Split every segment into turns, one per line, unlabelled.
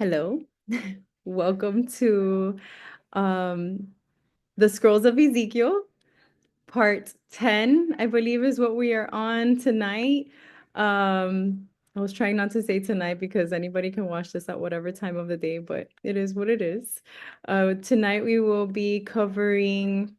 Hello. Welcome to um, the Scrolls of Ezekiel, part 10, I believe is what we are on tonight. I was trying not to say tonight because anybody can watch this at whatever time of the day, but it is what it is. Tonight we will be covering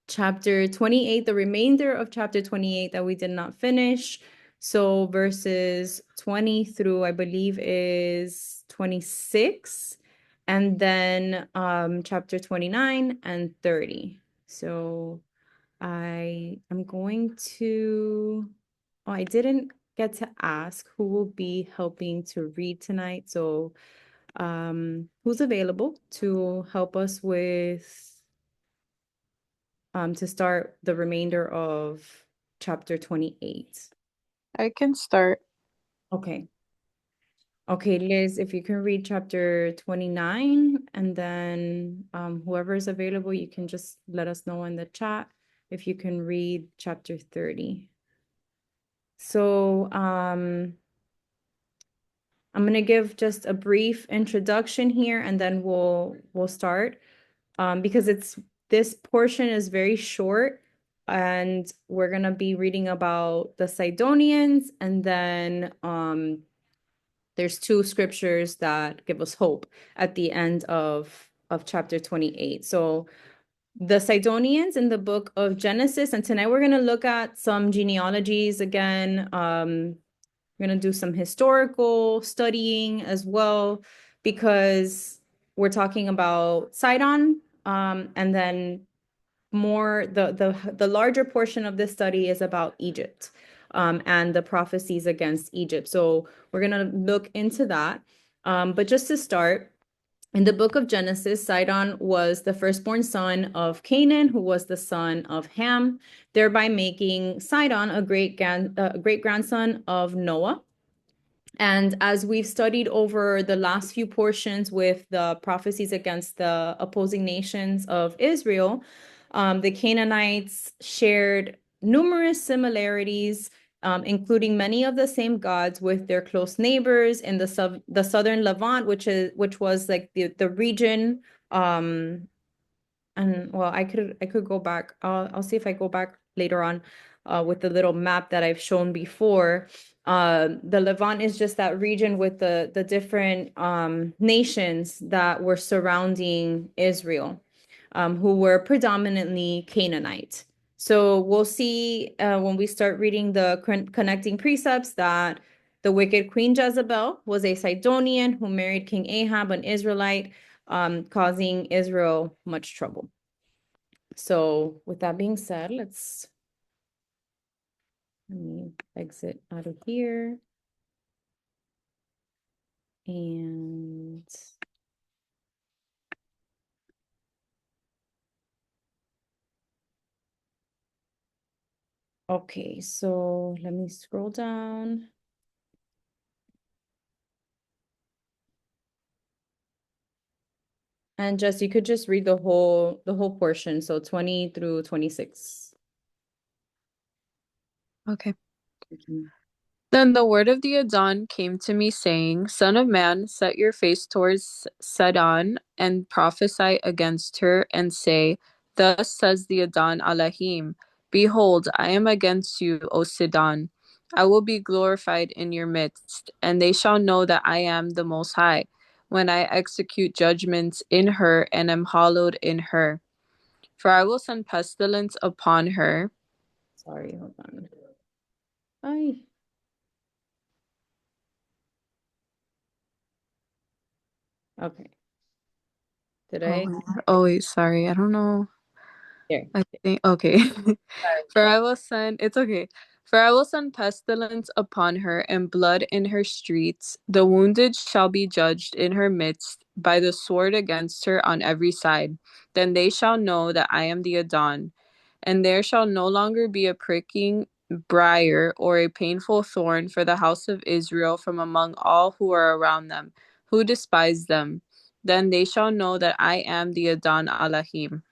chapter 28, the remainder of chapter 28 that we did not finish. So verses 20 through, I believe, is 26, and then chapter 29 and 30. So I am going to, oh, I didn't get to ask who will be helping to read tonight. So who's available to help us with to start the remainder of chapter 28.
I can start.
Okay. Okay, Liz, if you can read chapter 29 and then whoever is available, you can just let us know in the chat if you can read chapter 30. So I'm going to give just a brief introduction here and then we'll start. Because this portion is very short and we're going to be reading about the Sidonians and then there's two scriptures that give us hope at the end of chapter 28. So the Sidonians in the book of Genesis, and tonight we're going to look at some genealogies again. We're going to do some historical studying as well because we're talking about Sidon, and then more the larger portion of this study is about Egypt, and the prophecies against Egypt. So we're gonna look into that. But just to start, in the book of Genesis, Sidon was the firstborn son of Canaan, who was the son of Ham, thereby making Sidon a great grandson of Noah. And as we've studied over the last few portions with the prophecies against the opposing nations of Israel, the Canaanites shared numerous similarities, including many of the same gods with their close neighbors in the southern Levant, which was like the region. And well, I could go back. I'll see if I go back later on with the little map that I've shown before. The Levant is just that region with the different nations that were surrounding Israel, who were predominantly Canaanite. So we'll see when we start reading the connecting precepts that the wicked Queen Jezebel was a Sidonian who married King Ahab, an Israelite, causing Israel much trouble. So with that being said, let me exit out of here. And okay, so let me scroll down. And Jess, you could just read the whole portion, so 20 through 26.
Okay.
Mhm.
Then the word of the Adon came to me, saying, Son of man, set your face towards Sidon, and prophesy against her, and say, Thus says the Adon Alahim, Behold, I am against you, O Sidon. I will be glorified in your midst, and they shall know that I am the Most High, when I execute judgments in her, and am hallowed in her. For I will send pestilence upon her.
Sorry, hold on. Ay, okay. Did
Oh,
I?
oh wait, sorry. I don't know.
Here.
I think okay.
Sorry.
For I will send it's okay. For I will send pestilence upon her and blood in her streets. The wounded shall be judged in her midst by the sword against her on every side. Then they shall know that I am the Adon, and there shall no longer be a pricking briar or a painful thorn for the house of Israel from among all who are around them, who despise them. Then they shall know that I am the Adon Alahim.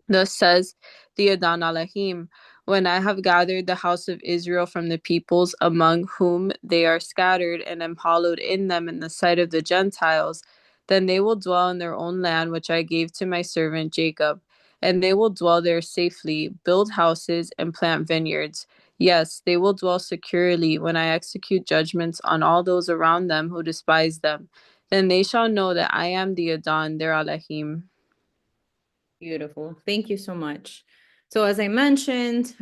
Thus says the Adon Alahim, when I have gathered the house of Israel from the peoples among whom they are scattered, and am hallowed in them in the sight of the Gentiles, then they will dwell in their own land which I gave to my servant Jacob, and they will dwell there safely, build houses, and plant vineyards. Yes, they will dwell securely when I execute judgments on all those around them who despise them. Then they shall know that I am the Adon, their Elohim.
Beautiful. Thank you so much. So as I mentioned,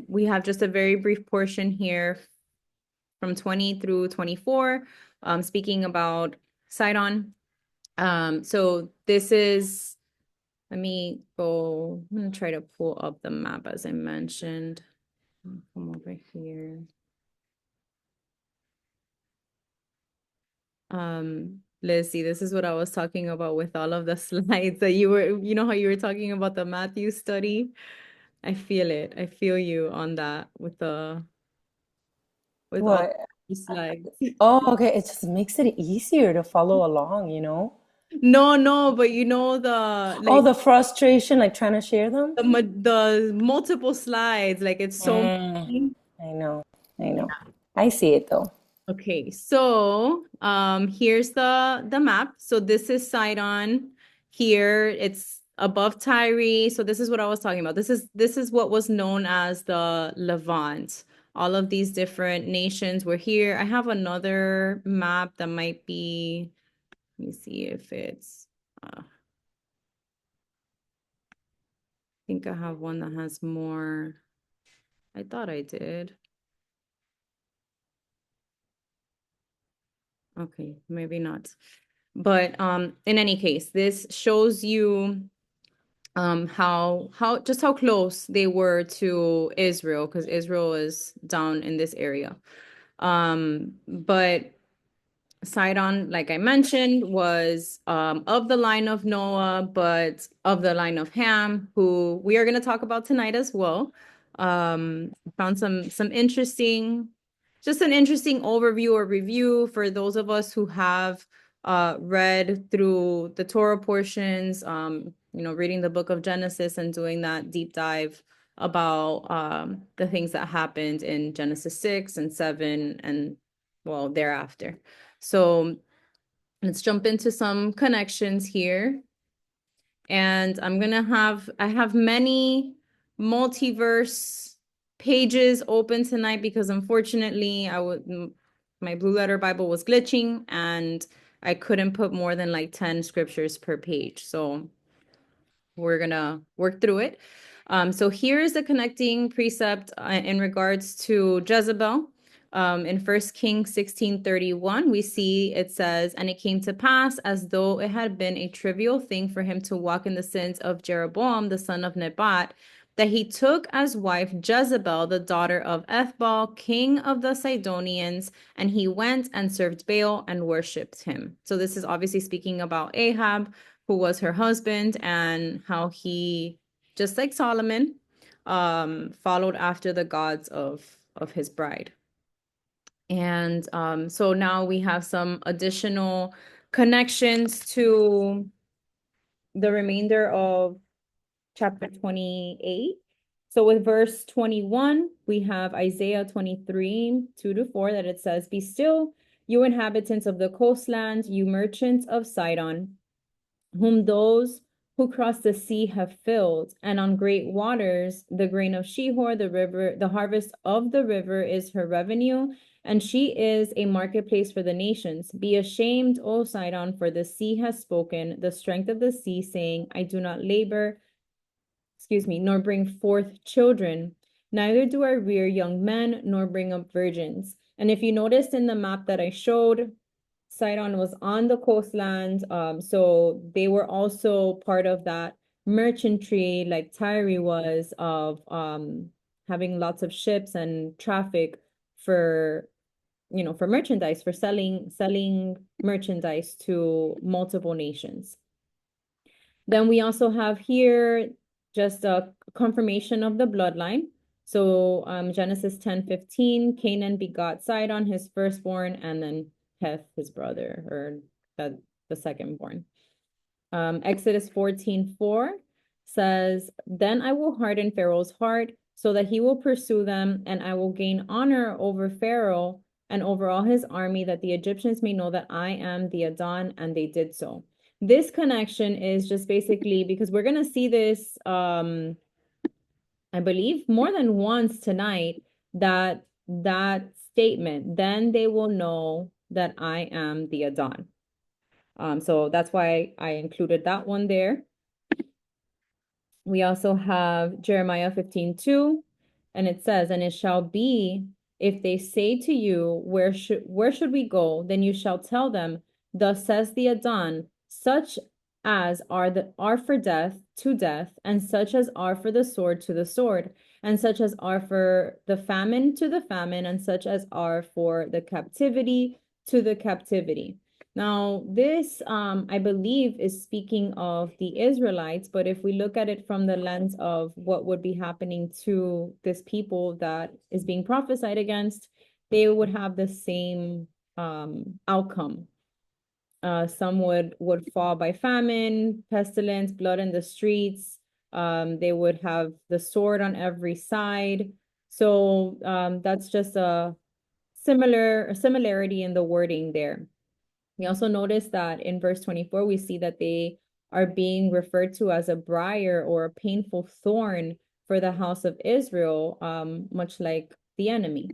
we have just a very brief portion here from 20 through 24, speaking about Sidon. So this is, let me go, I'm gonna try to pull up the map as I mentioned. Come over here. Lizzie, this is what I was talking about with all of the slides that you know how you were talking about the Matthew study? I feel it. I feel you on that with all
What?
the slides.
Oh, okay. It just makes it easier to follow along, you know?
No, no, but you know the
Oh,
like
the frustration, like trying to share them?
the multiple slides, like it's so
Mm,
many.
I know. I
Yeah.
know. I see it though.
Okay, so here's the map. So this is Sidon. Here it's above Tyre. So this is what I was talking about. This is what was known as the Levant. All of these different nations were here. I have another map that might be, let me see if it's I think I have one that has more. I thought I did. Okay, maybe not. But in any case, this shows you how just how close they were to Israel, because Israel is down in this area. But Sidon, like I mentioned, was of the line of Noah, but of the line of Ham, who we are going to talk about tonight as well. Found some interesting, just an interesting overview or review for those of us who have read through the Torah portions, reading the book of Genesis and doing that deep dive about the things that happened in Genesis 6 and 7 and well thereafter. So let's jump into some connections here. And I have many multiverse pages open tonight because unfortunately my Blue Letter Bible was glitching and I couldn't put more than like 10 scriptures per page. So we're gonna work through it. So here is the connecting precept in regards to Jezebel. In 1 Kings 16:31, we see it says, "And it came to pass, as though it had been a trivial thing for him to walk in the sins of Jeroboam, the son of Nebat, that he took as wife Jezebel, the daughter of Ethbaal, king of the Sidonians, and he went and served Baal and worshipped him." So this is obviously speaking about Ahab, who was her husband, and how he, just like Solomon, followed after the gods of his bride. And so now we have some additional connections to the remainder of chapter 28. So with verse 21, we have Isaiah 23, 2 to 4, that it says, "Be still, you inhabitants of the coastland, you merchants of Sidon, whom those who cross the sea have filled, and on great waters the grain of Shihor, the river, the harvest of the river is her revenue, and she is a marketplace for the nations. Be ashamed, O Sidon, for the sea has spoken, the strength of the sea, saying, I do not labor, nor bring forth children, neither do I rear young men, nor bring up virgins." And if you noticed in the map that I showed, Sidon was on the coastland, so they were also part of that merchantry, like Tyre was, of having lots of ships and traffic for, for merchandise, for selling merchandise to multiple nations. Then we also have here just a confirmation of the bloodline. So Genesis 10:15, Canaan begot Sidon, his firstborn, and then Heth, his brother, or the secondborn. Exodus 14:4 says, "Then I will harden Pharaoh's heart so that he will pursue them, and I will gain honor over Pharaoh and over all his army, that the Egyptians may know that I am the Adon, and they did so. This connection is just basically because we're going to see this, I believe, more than once tonight, that statement, then they will know that I am the Adon. So that's why I included that one there. We also have Jeremiah 15:2, and it says, and it shall be, if they say to you, where should we go? Then you shall tell them, thus says the Adon, such as are for death to death, and such as are for the sword to the sword, and such as are for the famine to the famine, and such as are for the captivity to the captivity. Now, this, I believe, is speaking of the Israelites, but if we look at it from the lens of what would be happening to this people that is being prophesied against, they would have the same outcome. Some would fall by famine, pestilence, blood in the streets. They would have the sword on every side. So that's just a similarity in the wording there. We also notice that in verse 24, we see that they are being referred to as a briar or a painful thorn for the house of Israel, much like the enemy.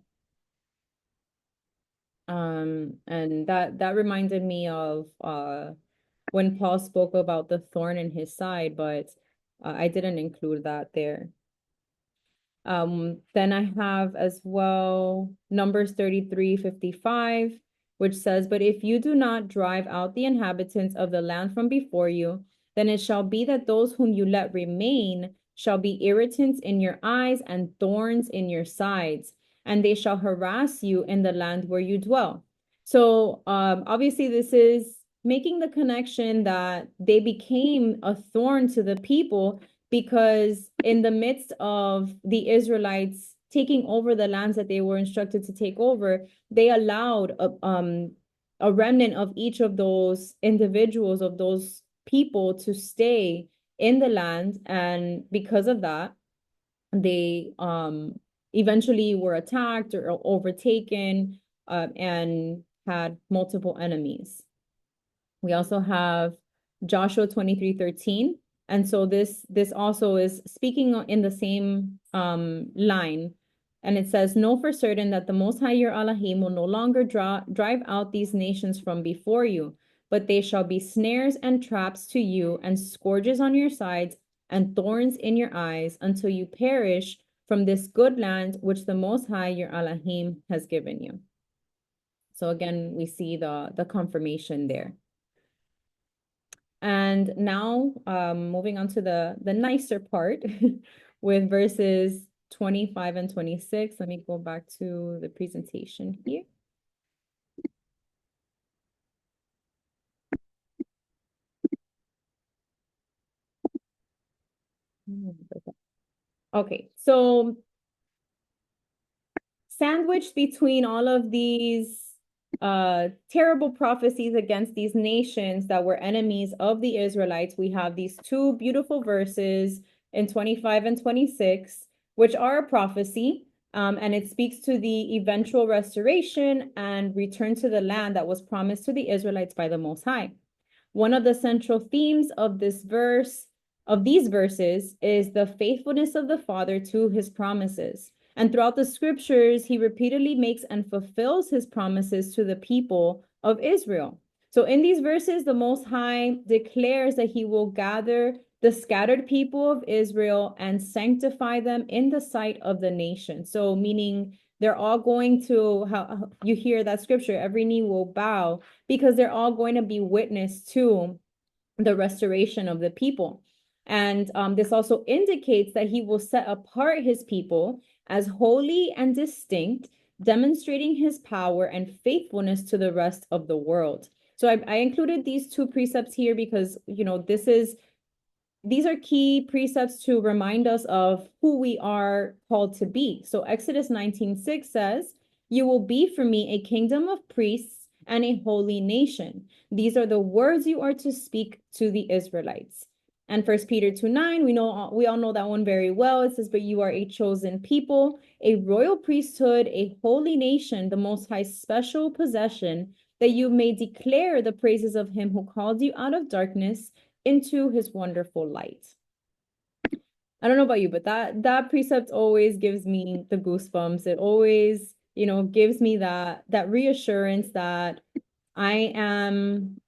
And that reminded me of when Paul spoke about the thorn in his side, but I didn't include that there. Then I have as well Numbers 33:55, which says, but if you do not drive out the inhabitants of the land from before you, then it shall be that those whom you let remain shall be irritants in your eyes and thorns in your sides, and they shall harass you in the land where you dwell. So obviously this is making the connection that they became a thorn to the people, because in the midst of the Israelites taking over the lands that they were instructed to take over, they allowed a remnant of each of those individuals, of those people, to stay in the land. And because of that, they eventually were attacked or overtaken and had multiple enemies. We also have Joshua 23:13. And so this also is speaking in the same line. And it says, know for certain that the Most High your Elohim will no longer drive out these nations from before you, but they shall be snares and traps to you, and scourges on your sides, and thorns in your eyes, until you perish from this good land which the Most High your Elohim has given you. So again, we see the confirmation there. And now moving on to the nicer part with verses 25 and 26. Let me go back to the presentation here. Okay, so sandwiched between all of these terrible prophecies against these nations that were enemies of the Israelites, we have these two beautiful verses in 25 and 26, which are a prophecy, and it speaks to the eventual restoration and return to the land that was promised to the Israelites by the Most High. One of the central themes of these verses is the faithfulness of the Father to his promises. And throughout the scriptures, he repeatedly makes and fulfills his promises to the people of Israel. So in these verses, the Most High declares that he will gather the scattered people of Israel and sanctify them in the sight of the nation. So meaning they're all going to, how you hear that scripture, every knee will bow, because they're all going to be witness to the restoration of the people. And this also indicates that he will set apart his people as holy and distinct, demonstrating his power and faithfulness to the rest of the world. So I included these two precepts here because, you know, these are key precepts to remind us of who we are called to be. So Exodus 19:6 says, you will be for me a kingdom of priests and a holy nation. These are the words you are to speak to the Israelites. And First Peter 2:9, we all know that one very well. It says, but you are a chosen people, a royal priesthood, a holy nation, the Most High's special possession, that you may declare the praises of him who called you out of darkness into his wonderful light. I don't know about you, but that precept always gives me the goosebumps. It always, gives me that reassurance that I am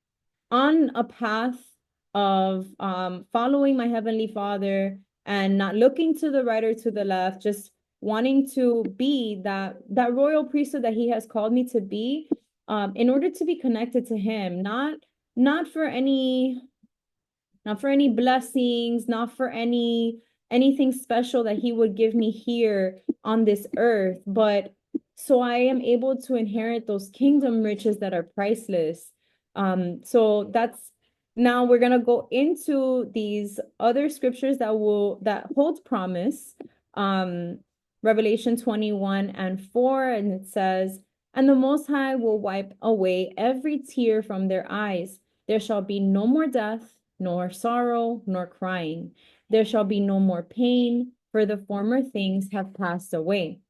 on a path of following my Heavenly Father and not looking to the right or to the left, just wanting to be that royal priesthood that he has called me to be, in order to be connected to him, not for any blessings, not for anything special that he would give me here on this earth, but so I am able to inherit those kingdom riches that are priceless. So that's now we're gonna go into these other scriptures that hold promise. Revelation 21:4, and it says, and the Most High will wipe away every tear from their eyes. There shall be no more death, nor sorrow, nor crying. There shall be no more pain, for the former things have passed away.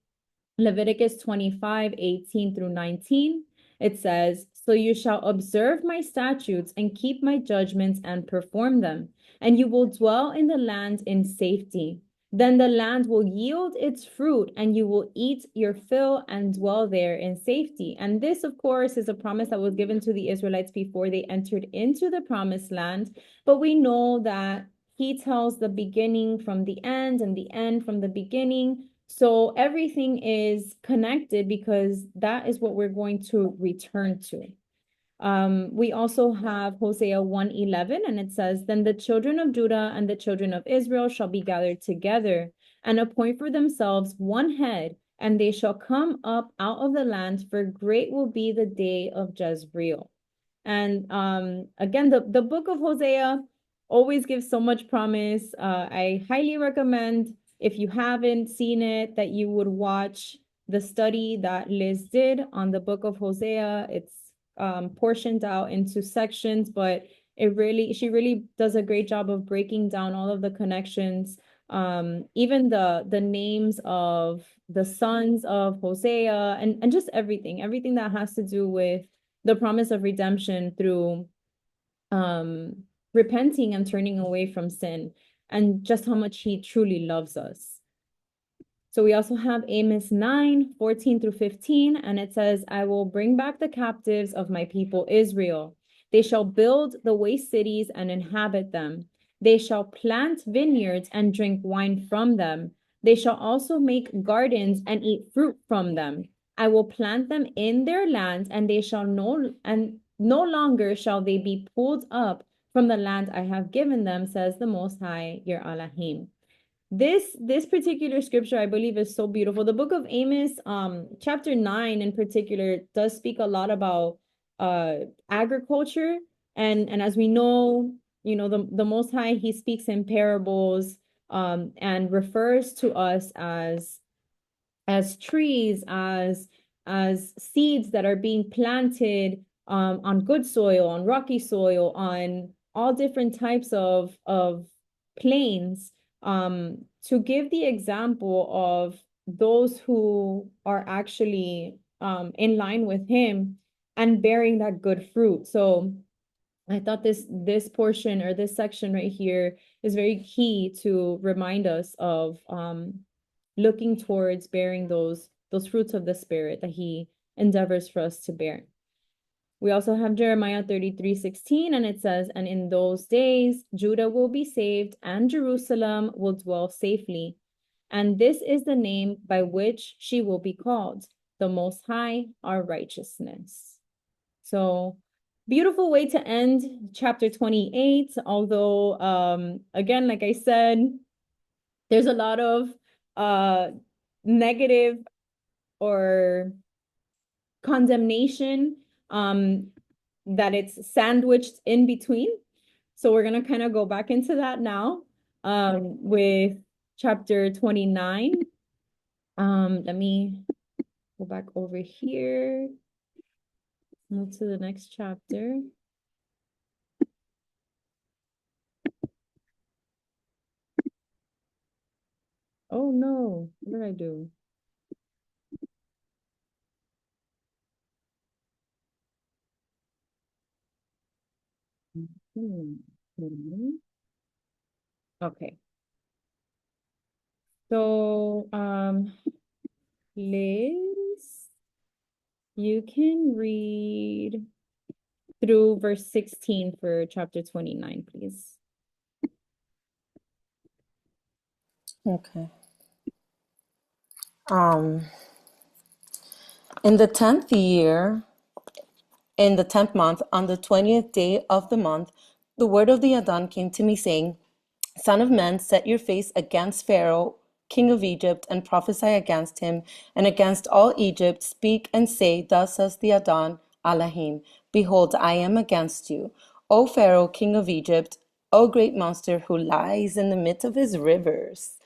Leviticus 25:18-19, it says, so you shall observe my statutes and keep my judgments and perform them, and you will dwell in the land in safety. Then the land will yield its fruit, and you will eat your fill and dwell there in safety. And this, of course, is a promise that was given to the Israelites before they entered into the promised land. But we know that he tells the beginning from the end and the end from the beginning. So everything is connected because that is what we're going to return to. We also have Hosea 1:11, and it says, then the children of Judah and the children of Israel shall be gathered together and appoint for themselves one head, and they shall come up out of the land, for great will be the day of Jezreel. And again, the book of Hosea always gives so much promise. I highly recommend, if you haven't seen it, that you would watch the study that Liz did on the book of Hosea. It's portioned out into sections, but she really does a great job of breaking down all of the connections, even the names of the sons of Hosea, and just everything that has to do with the promise of redemption through repenting and turning away from sin, and just how much he truly loves us. So we also have Amos 9:14-15, and it says, I will bring back the captives of my people Israel. They shall build the waste cities and inhabit them. They shall plant vineyards and drink wine from them. They shall also make gardens and eat fruit from them. I will plant them in their land, and no longer shall they be pulled up from the land I have given them, says the Most High, your Elohim. This particular scripture, I believe, is so beautiful. The book of Amos, chapter 9 in particular, does speak a lot about agriculture. And as we know, the Most High, he speaks in parables, and refers to us as trees, as seeds that are being planted on good soil, on rocky soil, on all different types of plains, to give the example of those who are actually in line with him and bearing that good fruit. So I thought this portion, or this section right here, is very key to remind us of looking towards bearing those fruits of the Spirit that he endeavors for us to bear. We also have Jeremiah 33:16, and it says, and in those days, Judah will be saved and Jerusalem will dwell safely. And this is the name by which she will be called, the Most High, our righteousness. So beautiful way to end chapter 28. Although, again, like I said, there's a lot of negative or condemnation that it's sandwiched in between. So we're going to kind of go back into that now with chapter 29. Let me go back over here, move to the next chapter. Oh no, what did I do? Mhm. Okay. So, Liz, you can read through verse 16 for chapter 29, please.
Okay. Um, in the 10th year, in the 10th month, on the 20th day of the month, the word of the Adon came to me, saying, Son of man, set your face against Pharaoh, king of Egypt, and prophesy against him, and against all Egypt. Speak and say, Thus says the Adon Elohim, Behold, I am against you, O Pharaoh, king of Egypt, O great monster who lies in the midst of his rivers.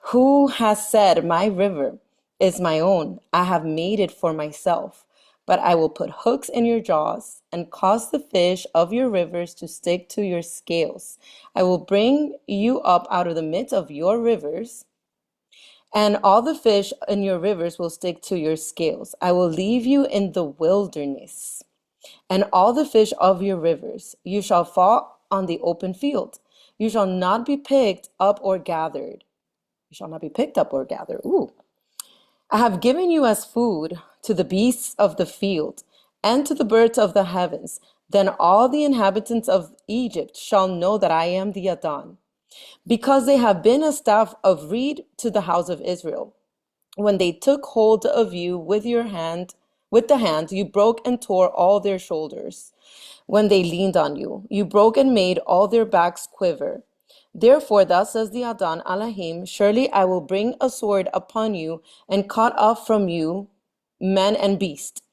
Who has said, My river is my own, I have made it for myself? But I will put hooks in your jaws and cause the fish of your rivers to stick to your scales. I will bring you up out of the midst of your rivers, and all the fish in your rivers will stick to your scales. I will leave you in the wilderness, and all the fish of your rivers. You shall fall on the open field. You shall not be picked up or gathered. You shall not be picked up or gathered. Ooh. I have given you as food to the beasts of the field and to the birds of the heavens. Then all the inhabitants of Egypt shall know that I am the Adon, because they have been a staff of reed to the house of Israel. When they took hold of you with the hand, you broke and tore all their shoulders. When they leaned on you, you broke and made all their backs quiver. Therefore, thus says the Adon Elohim, surely I will bring a sword upon you and cut off from you man and beast.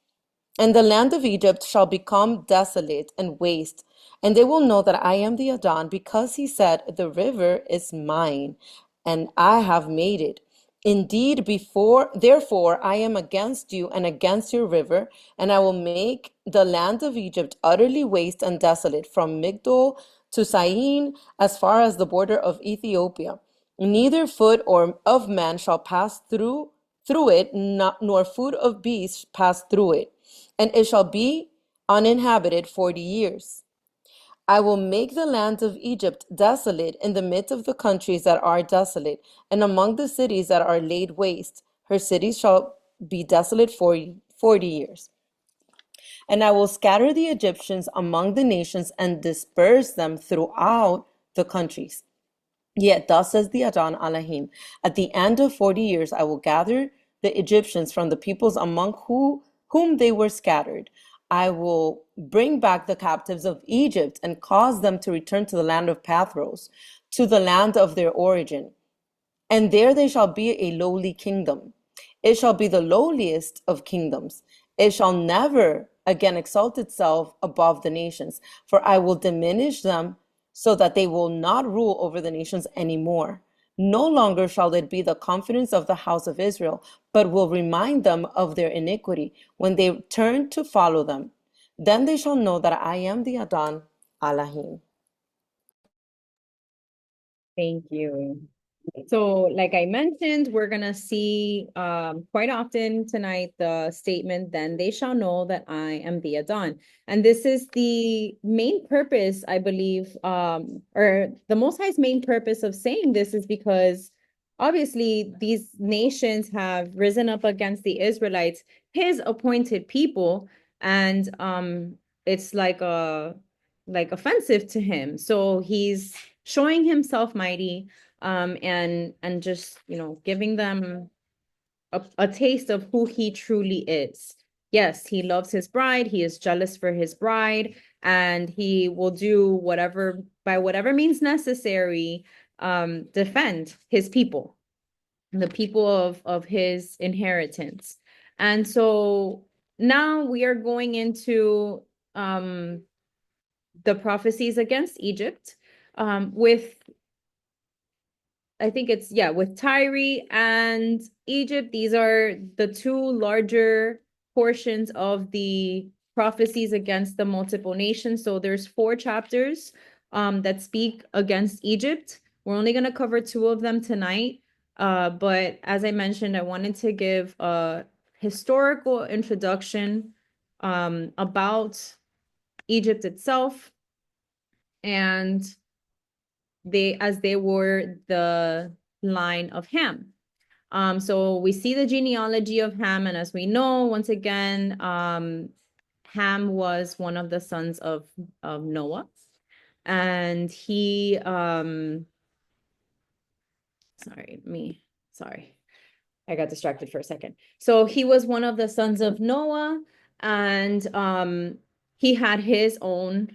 And the land of Egypt shall become desolate and waste, and they will know that I am the Adon, because he said, The river is mine, and I have made it. Indeed, therefore I am against you and against your river, and I will make the land of Egypt utterly waste and desolate, from Migdol to Syene, as far as the border of Ethiopia. Neither foot or of man shall pass through it, nor foot of beast pass through it, and it shall be uninhabited 40 years. I will make the land of Egypt desolate in the midst of the countries that are desolate, and among the cities that are laid waste. Her cities shall be desolate for 40 years. And I will scatter the Egyptians among the nations and disperse them throughout the countries. Yet thus says the Adon Elohim, at the end of 40 years I will gather the Egyptians from the peoples among whom they were scattered. I will bring back the captives of Egypt and cause them to return to the land of Pathros, to the land of their origin. And there they shall be a lowly kingdom. It shall be the lowliest of kingdoms. It shall never again exalt itself above the nations, for I will diminish them so that they will not rule over the nations anymore. No longer shall it be the confidence of the house of Israel, but will remind them of their iniquity when they turn to follow them. Then they shall know that I am the Adon Elohim.
Thank you. So, like I mentioned, we're gonna see quite often tonight the statement, then they shall know that I am the Adon. And this is the main purpose, I believe, or the Most High's main purpose of saying this is because obviously these nations have risen up against the Israelites, his appointed people, and it's like offensive to him. So he's showing himself mighty, and just giving them a taste of who he truly is. Yes, he loves his bride, he is jealous for his bride, and he will do whatever by whatever means necessary, defend his people, the people of his inheritance. And so now we are going into the prophecies against Egypt, with I think it's, yeah, with Tyre and Egypt. These are the two larger portions of the prophecies against the multiple nations. So there's 4 chapters that speak against Egypt. We're only going to cover 2 of them tonight. But as I mentioned, I wanted to give a historical introduction about Egypt itself, and they were the line of Ham. So we see the genealogy of Ham, and as we know, once again, Ham was one of the sons of Noah, and he sorry, I got distracted for a second. So he was one of the sons of Noah, and he had his own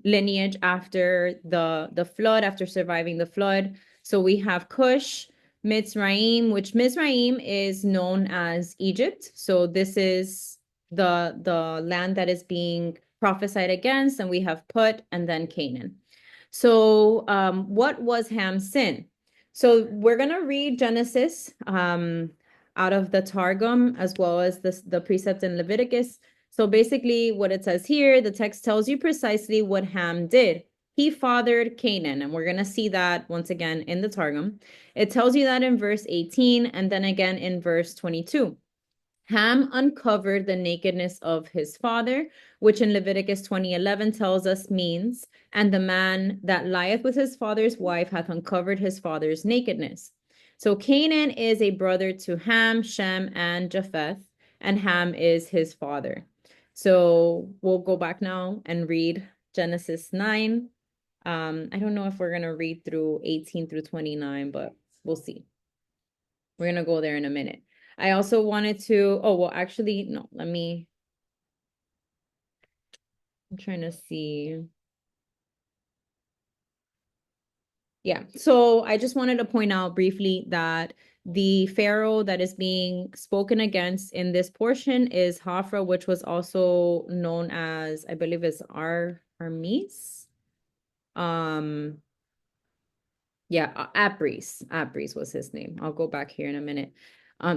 lineage after the flood, after surviving the flood. So we have Cush, Mizraim, which Mizraim is known as Egypt. So this is the land that is being prophesied against, and we have Put and then Canaan. So what was Ham's sin? So we're gonna read Genesis out of the Targum as well as the precept in Leviticus. So basically what it says here, the text tells you precisely what Ham did. He fathered Canaan, and we're going to see that once again in the Targum. It tells you that in verse 18 and then again in verse 22. Ham uncovered the nakedness of his father, which in Leviticus 20:11 tells us means, and the man that lieth with his father's wife hath uncovered his father's nakedness. So Canaan is a brother to Ham, Shem, and Japheth, and Ham is his father. So we'll go back now and read Genesis 9. I don't know if we're going to read through 18 through 29, but we'll see. We're going to go there in a minute. I also wanted to, oh, well, actually, no, I'm trying to see. Yeah, so I just wanted to point out briefly that the pharaoh that is being spoken against in this portion is Hafra, which was also known as, I believe, is Armis. Yeah, Apries was his name. I'll go back here in a minute.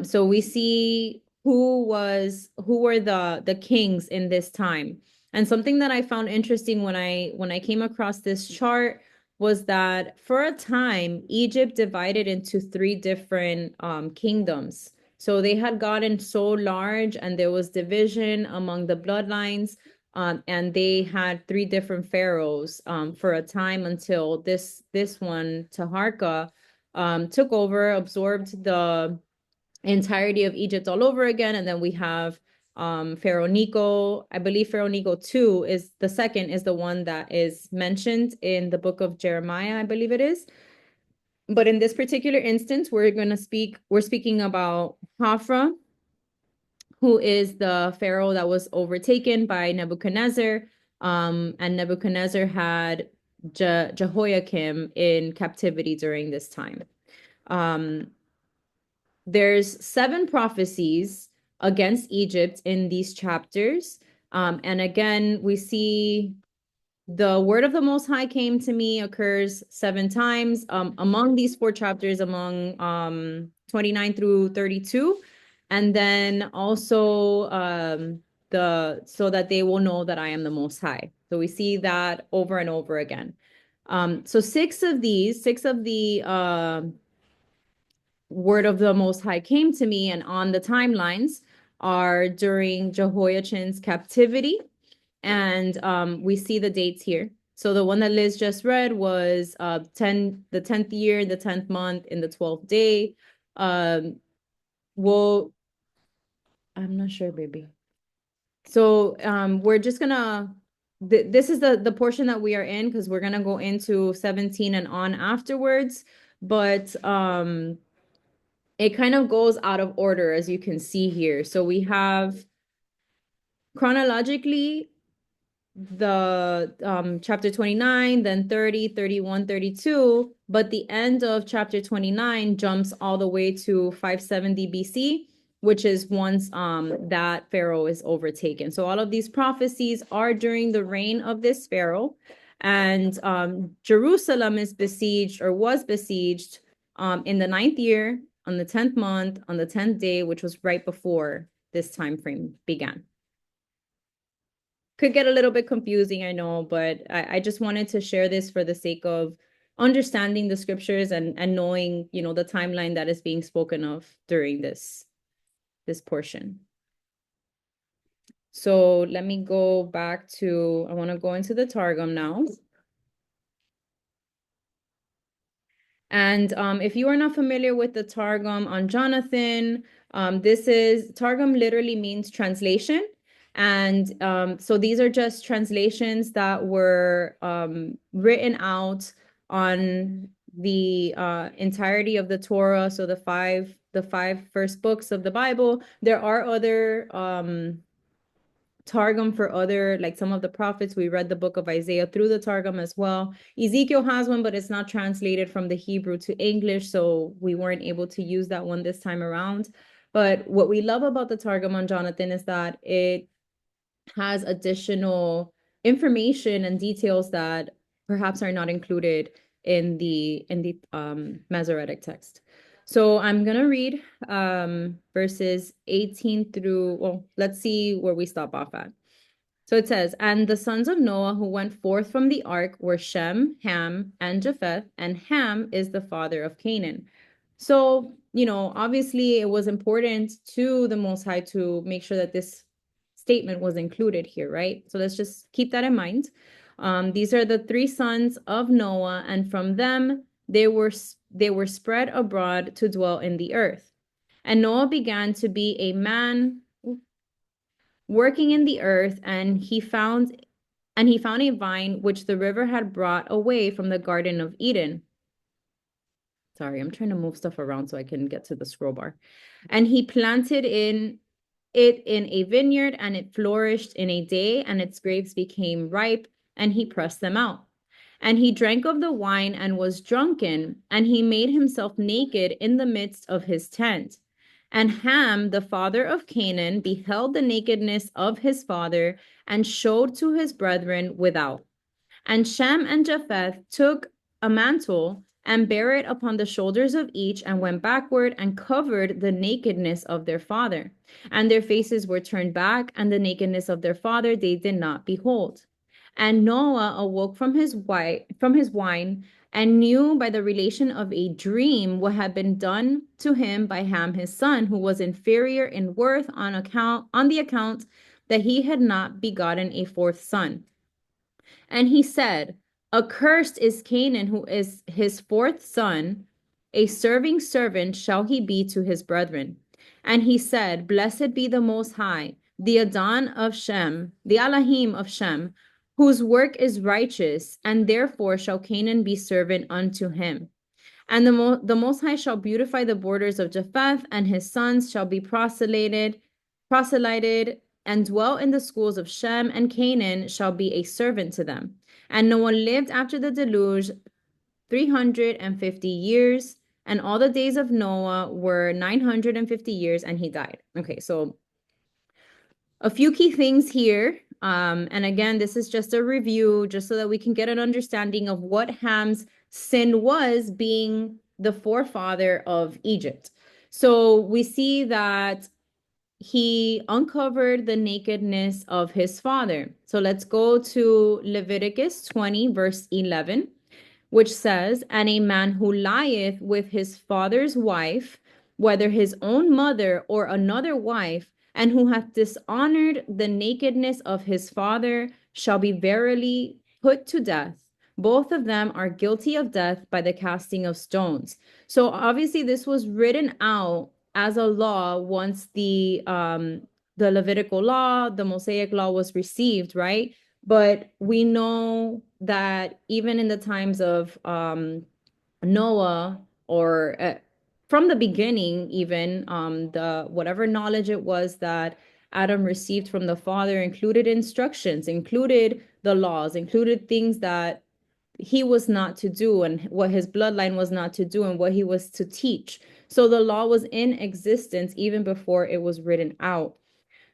So we see who were the kings in this time. And something that I found interesting when I came across this chart was that for a time Egypt divided into three different kingdoms. So they had gotten so large and there was division among the bloodlines. And they had three different pharaohs for a time until this one, Taharka, took over, absorbed the entirety of Egypt all over again. And then we have Pharaoh Necho. I believe Pharaoh Necho 2 is the second, is the one that is mentioned in the book of Jeremiah, I believe it is. But in this particular instance, we're speaking about Hafra, who is the pharaoh that was overtaken by Nebuchadnezzar. And Nebuchadnezzar had Jehoiakim in captivity during this time. There's 7 prophecies against Egypt in these chapters. And again, we see the word of the Most High came to me occurs 7 times among these 4 chapters, among 29 through 32. And then also so that they will know that I am the Most High. So we see that over and over again. So 6 of the word of the Most High came to me, and on the timelines are during Jehoiachin's captivity. And we see the dates here. So the one that Liz just read was the 10th year, the 10th month, in the 12th day. Well, I'm not sure, baby. So we're just gonna, this is the portion that we are in, because we're gonna go into 17 and on afterwards. But it kind of goes out of order, as you can see here. So we have chronologically the chapter 29, then 30, 31, 32, but the end of chapter 29 jumps all the way to 570 BC, which is once that pharaoh is overtaken. So all of these prophecies are during the reign of this pharaoh, and Jerusalem is besieged, or was besieged, in the 9th year, on the 10th month, on the 10th day, which was right before this time frame began. Could get a little bit confusing, I know, but I just wanted to share this for the sake of understanding the scriptures and knowing, you know, the timeline that is being spoken of during this portion. So let me go back to, I want to go into the Targum now. And if you are not familiar with the Targum on Jonathan, Targum literally means translation. And so these are just translations that were written out on the entirety of the Torah. So the five first books of the Bible. There are other Targum for other, like some of the prophets. We read the book of Isaiah through the Targum as well. Ezekiel has one, but it's not translated from the Hebrew to English, so we weren't able to use that one this time around. But what we love about the Targum on Jonathan is that it has additional information and details that perhaps are not included in the Masoretic text. So I'm gonna read verses 18 through, well, let's see where we stop off at. So it says, and the sons of Noah who went forth from the ark were Shem, Ham, and Japheth, and Ham is the father of Canaan. So, you know, obviously it was important to the Most High to make sure that this statement was included here, right? So let's just keep that in mind. These are the three sons of Noah, and from them they were spread abroad to dwell in the earth. And Noah began to be a man working in the earth, and he found a vine which the river had brought away from the Garden of Eden. Sorry, I'm trying to move stuff around so I can get to the scroll bar. And he planted in a vineyard, and it flourished in a day, and its grapes became ripe, and he pressed them out. And he drank of the wine and was drunken, and he made himself naked in the midst of his tent. And Ham, the father of Canaan, beheld the nakedness of his father and showed to his brethren without. And Shem and Japheth took a mantle and bare it upon the shoulders of each, and went backward and covered the nakedness of their father. And their faces were turned back, and the nakedness of their father they did not behold. And Noah awoke from his wine, and knew by the relation of a dream what had been done to him by Ham his son, who was inferior in worth on the account that he had not begotten a fourth son. And he said, accursed is Canaan, who is his fourth son. A serving servant shall he be to his brethren. And he said, blessed be the Most High, the Adon of Shem, the Elohim of Shem, whose work is righteous, and therefore shall Canaan be servant unto him. And the Most High shall beautify the borders of Japheth, and his sons shall be proselyted, and dwell in the schools of Shem, and Canaan shall be a servant to them. And Noah lived after the deluge 350 years, and all the days of Noah were 950 years, and he died. Okay, so a few key things here. And again, this is just a review, just so that we can get an understanding of what Ham's sin was, being the forefather of Egypt. So we see that he uncovered the nakedness of his father. So let's go to Leviticus 20, verse 11, which says, and a man who lieth with his father's wife, whether his own mother or another wife, and who hath dishonored the nakedness of his father, shall be verily put to death. Both of them are guilty of death by the casting of stones. So obviously this was written out as a law once the Levitical law, the Mosaic law was received, right? But we know that even in the times of Noah, or from the beginning, even the whatever knowledge it was that Adam received from the Father included instructions, included the laws, included things that he was not to do, and what his bloodline was not to do, and what he was to teach. So the law was in existence even before it was written out.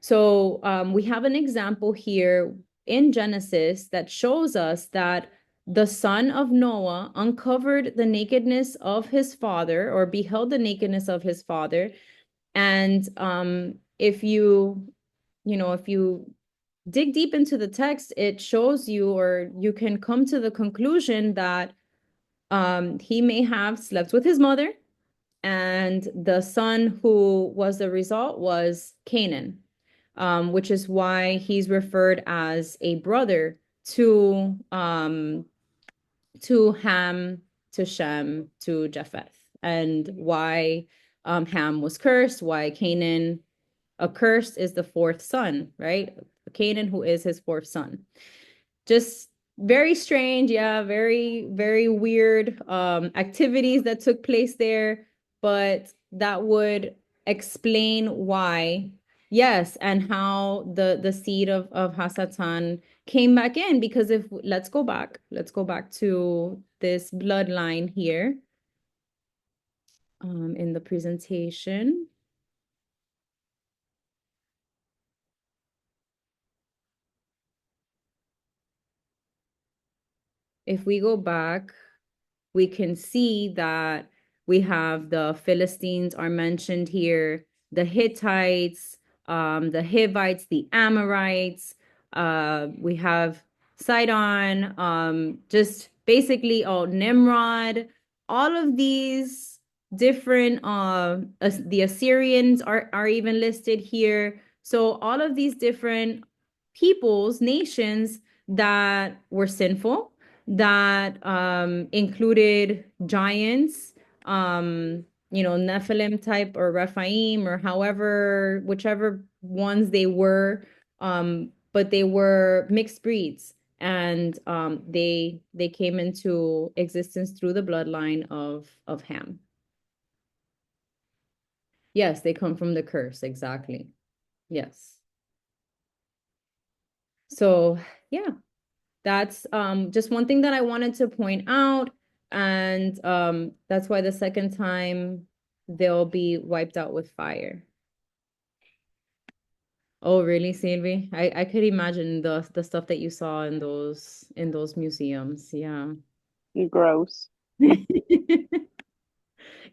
So we have an example here in Genesis that shows us that the son of Noah uncovered the nakedness of his father, or beheld the nakedness of his father. And if if you dig deep into the text, it shows you, or you can come to the conclusion that He may have slept with his mother, and the son who was the result was Canaan, which is why he's referred as a brother to Ham, to Shem, to Japheth, and why Ham was cursed, why Canaan accursed is the fourth son, right? Canaan, who is his fourth son. Just very strange, yeah, very, very weird activities that took place there, but that would explain why, yes, and how the seed of Hasatan came back in, because if let's go back to this bloodline here in the presentation. If we go back, we can see that we have the Philistines are mentioned here, the Hittites, the Hivites, the Amorites. We have Sidon, just basically Nimrod. All of these different, the Assyrians are even listed here. So all of these different peoples, nations that were sinful, that included giants, Nephilim type or Rephaim or however, whichever ones they were, but they were mixed breeds, and they came into existence through the bloodline of Ham. Yes, they come from the curse, exactly. Yes. So yeah, that's just one thing that I wanted to point out. And that's why the second time they'll be wiped out with fire. Oh, really, Sylvie? I could imagine the stuff that you saw in those museums. Yeah.
Gross.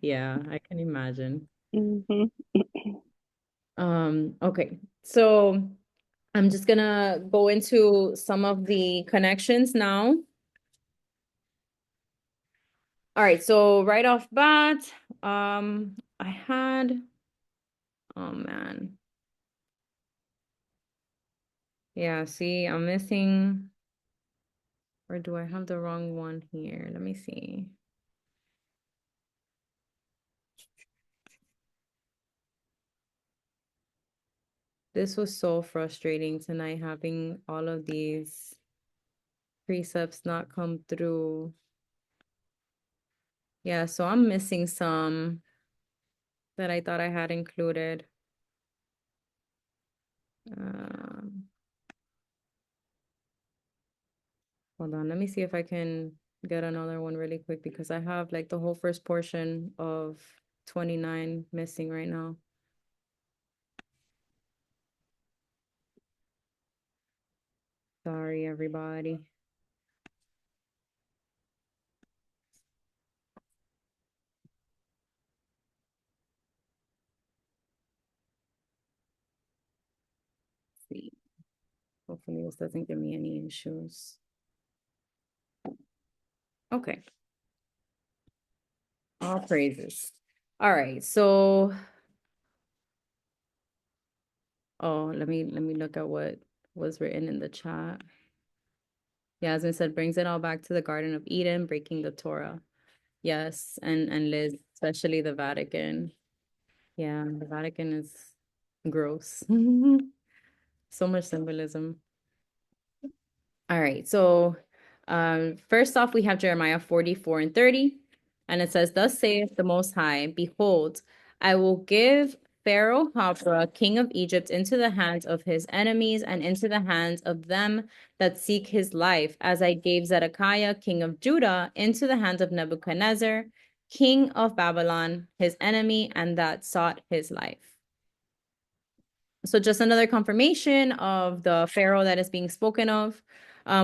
Yeah, I can imagine.
Hmm.
Okay. So I'm just gonna go into some of the connections now. All right, so right off bat, I had, oh man. Yeah, see, I'm missing, or do I have the wrong one here? Let me see. This was so frustrating tonight, having all of these precepts not come through. Yeah, so I'm missing some that I thought I had included. Um, Hold on, let me see if I can get another one really quick, because I have like the whole first portion of 29 missing right now. Sorry, everybody. Let's see. Hopefully this doesn't give me any issues. Okay. All praises. All right, so let me look at what was written in the chat. Yasmin said, brings it all back to the Garden of Eden, breaking the Torah. Yes, and Liz, especially the Vatican. Yeah, the Vatican is gross. So much symbolism. All right, so first off, we have Jeremiah 44 and 30, and it says, thus saith the Most High, behold, I will give Pharaoh Hophra, king of Egypt, into the hands of his enemies and into the hands of them that seek his life, as I gave Zedekiah, king of Judah, into the hands of Nebuchadnezzar, king of Babylon, his enemy, and that sought his life. So just another confirmation of the Pharaoh that is being spoken of.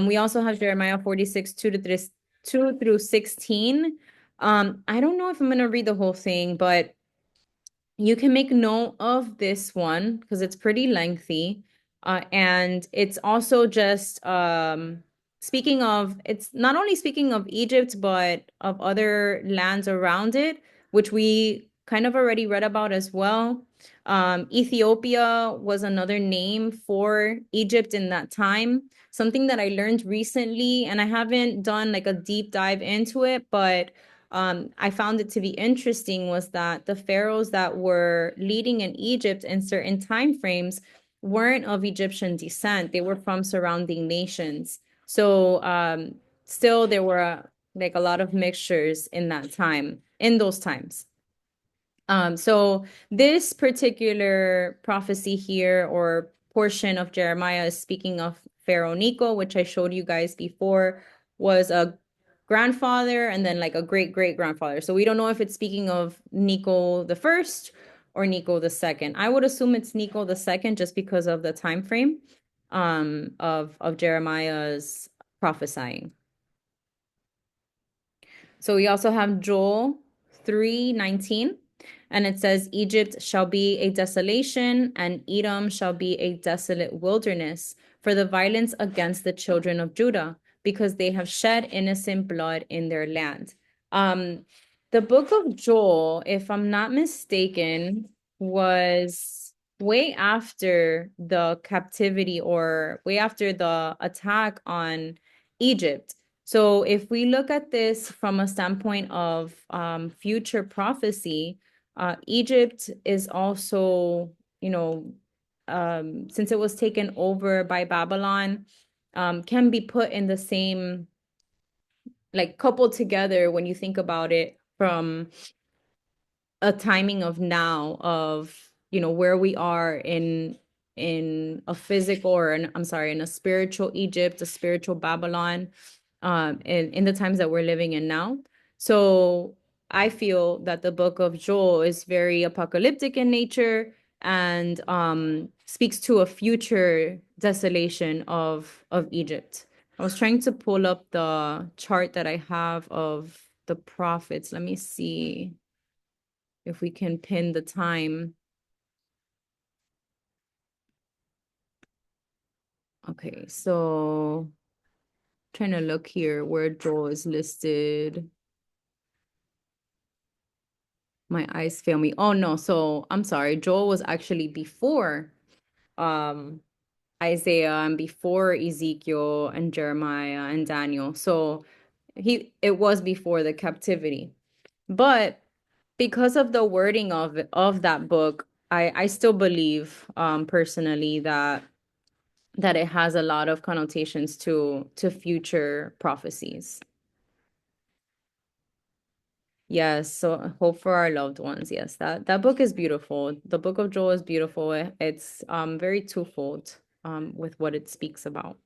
We also have Jeremiah 46, 2 through 16. I don't know if I'm going to read the whole thing, but you can make note of this one because it's pretty lengthy. And it's also just it's not only speaking of Egypt, but of other lands around it, which we kind of already read about as well. Ethiopia was another name for Egypt in that time. Something that I learned recently, and I haven't done like a deep dive into it, but I found it to be interesting was that the pharaohs that were leading in Egypt in certain time frames weren't of Egyptian descent. They were from surrounding nations. So still there were like a lot of mixtures in that time, in those times. So this particular prophecy here or portion of Jeremiah is speaking of Pharaoh Necho, which I showed you guys before, was a grandfather and then like a great great grandfather. So we don't know if it's speaking of Necho the first or Necho the second. I would assume it's Necho the second just because of the time frame of Jeremiah's prophesying. So we also have Joel 3:19, and it says, Egypt shall be a desolation, and Edom shall be a desolate wilderness for the violence against the children of Judah, because they have shed innocent blood in their land. The book of Joel, if I'm not mistaken, was way after the captivity or way after the attack on Egypt. So if we look at this from a standpoint of future prophecy, Egypt is also, since it was taken over by Babylon, can be put in the same, like coupled together when you think about it from a timing of now of where we are in a physical or in a spiritual Egypt, a spiritual Babylon, in the times that we're living in now. So I feel that the book of Joel is very apocalyptic in nature and speaks to a future desolation of Egypt. I was trying to pull up the chart that I have of the prophets. Let me see if we can pin the time. Okay, so trying to look here where Joel is listed. My eyes fail me. Oh no, so I'm sorry. Joel was actually before um Isaiah and before Ezekiel and Jeremiah and Daniel. So it was before the captivity. But because of the wording of that book, I still believe personally that it has a lot of connotations to future prophecies. Yes, so hope for our loved ones. Yes, that book is beautiful. The book of Joel is beautiful. It's very twofold with what it speaks about.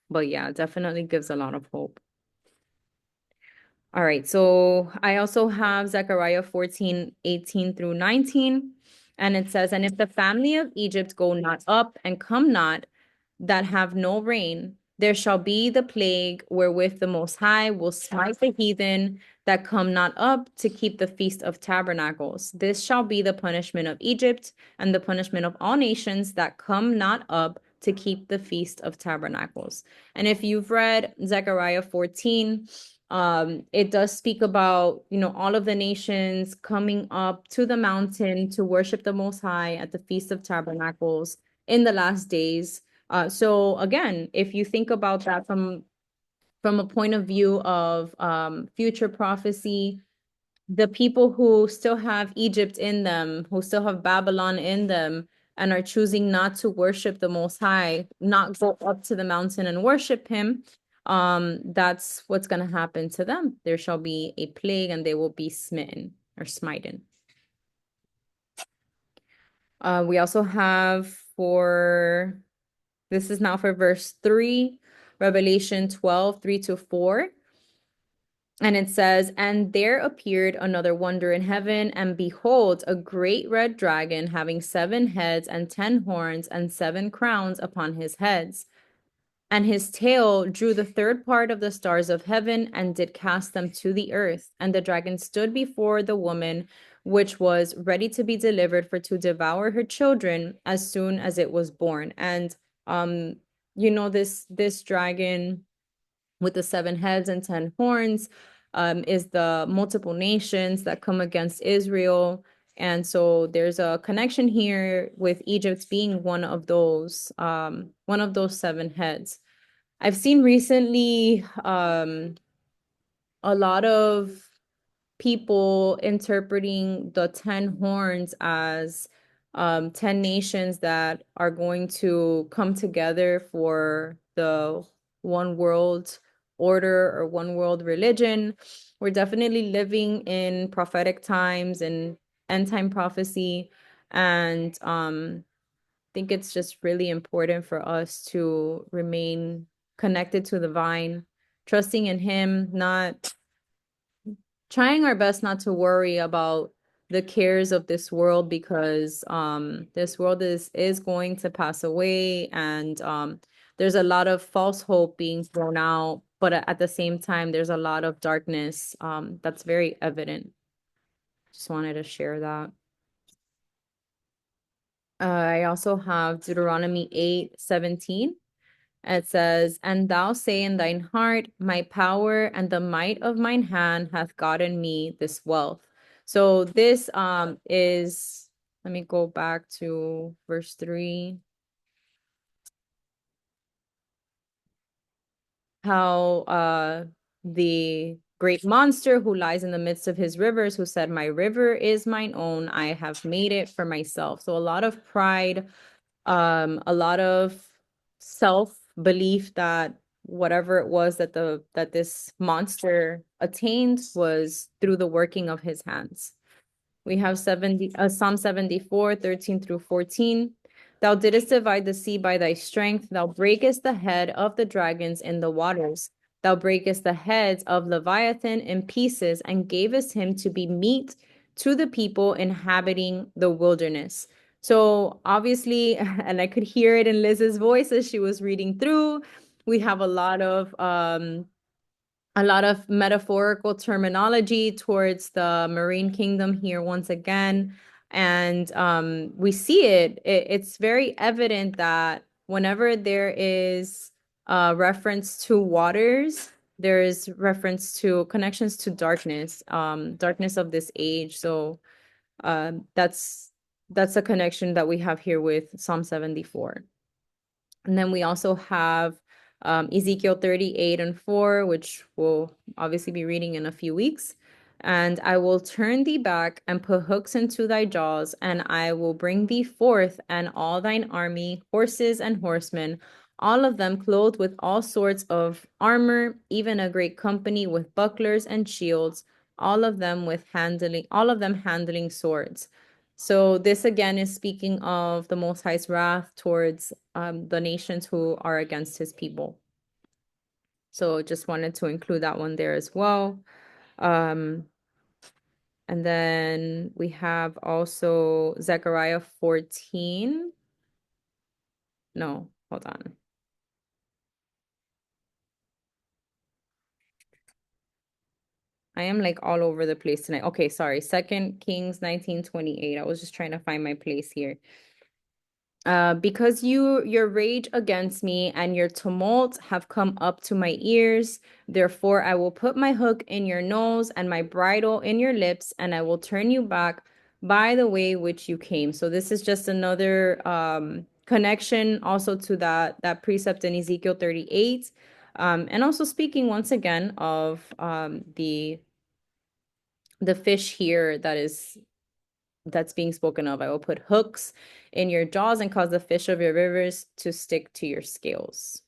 But yeah, definitely gives a lot of hope. All right, so I also have Zechariah 14:18 through 19. And it says, And if the family of Egypt go not up and come not, that have no rain, there shall be the plague wherewith the Most High will smite the heathen that come not up to keep the Feast of Tabernacles. This shall be the punishment of Egypt and the punishment of all nations that come not up to keep the Feast of Tabernacles. And if you've read Zechariah 14, it does speak about, all of the nations coming up to the mountain to worship the Most High at the Feast of Tabernacles in the last days. So again, if you think about that from a point of view of future prophecy, the people who still have Egypt in them, who still have Babylon in them, and are choosing not to worship the Most High, not go up to the mountain and worship Him, that's what's going to happen to them. There shall be a plague, and they will be smitten or smitten. We also have this is now for verse 3, Revelation 12:3-4. And it says, And there appeared another wonder in heaven, and behold, a great red dragon having 7 heads and 10 horns and 7 crowns upon his heads. And his tail drew the third part of the stars of heaven and did cast them to the earth. And the dragon stood before the woman, which was ready to be delivered for to devour her children as soon as it was born. And this dragon with the 7 heads and 10 horns is the multiple nations that come against Israel. And so there's a connection here with Egypt being one of those 7 heads. I've seen recently a lot of people interpreting the 10 horns as 10 nations that are going to come together for the one world order or one world religion. We're definitely living in prophetic times and end time prophecy. And I think it's just really important for us to remain connected to the vine, trusting in him, not trying our best not to worry about the cares of this world, because this world is going to pass away, and there's a lot of false hope being thrown out, but at the same time there's a lot of darkness that's very evident. Just wanted to share that. I also have Deuteronomy 8:17. It says, "And thou say in thine heart, my power and the might of mine hand hath gotten me this wealth." So this is, let me go back to verse 3. How the great monster who lies in the midst of his rivers, who said, "My river is mine own, I have made it for myself." So a lot of pride, a lot of self-belief that whatever it was that this monster attained was through the working of his hands. We have Psalm 74, 13 through 14. Thou didst divide the sea by thy strength. Thou breakest the head of the dragons in the waters. Thou breakest the heads of Leviathan in pieces, and gavest him to be meat to the people inhabiting the wilderness. So obviously, and I could hear it in Liz's voice as she was reading through, we have a lot of metaphorical terminology towards the marine kingdom here once again. And we see it's very evident that whenever there is reference to waters, there is reference to connections to darkness, darkness of this age. So that's a connection that we have here with Psalm 74. And then we also have Ezekiel 38:4, which we'll obviously be reading in a few weeks. "And I will turn thee back and put hooks into thy jaws, and I will bring thee forth and all thine army, horses and horsemen, all of them clothed with all sorts of armor, even a great company with bucklers and shields, all of them handling swords." So this again is speaking of the Most High's wrath towards the nations who are against his people. So just wanted to include that one there as well. And then we have also Zechariah 14. No, hold on. I am like all over the place tonight. Okay, sorry. 2 Kings 19:28. I was just trying to find my place here. Because your rage against me and your tumult have come up to my ears, therefore I will put my hook in your nose and my bridle in your lips, and I will turn you back by the way which you came. So this is just another connection also to that precept in Ezekiel 38. And also speaking once again of the fish here that's being spoken of. "I will put hooks in your jaws and cause the fish of your rivers to stick to your scales."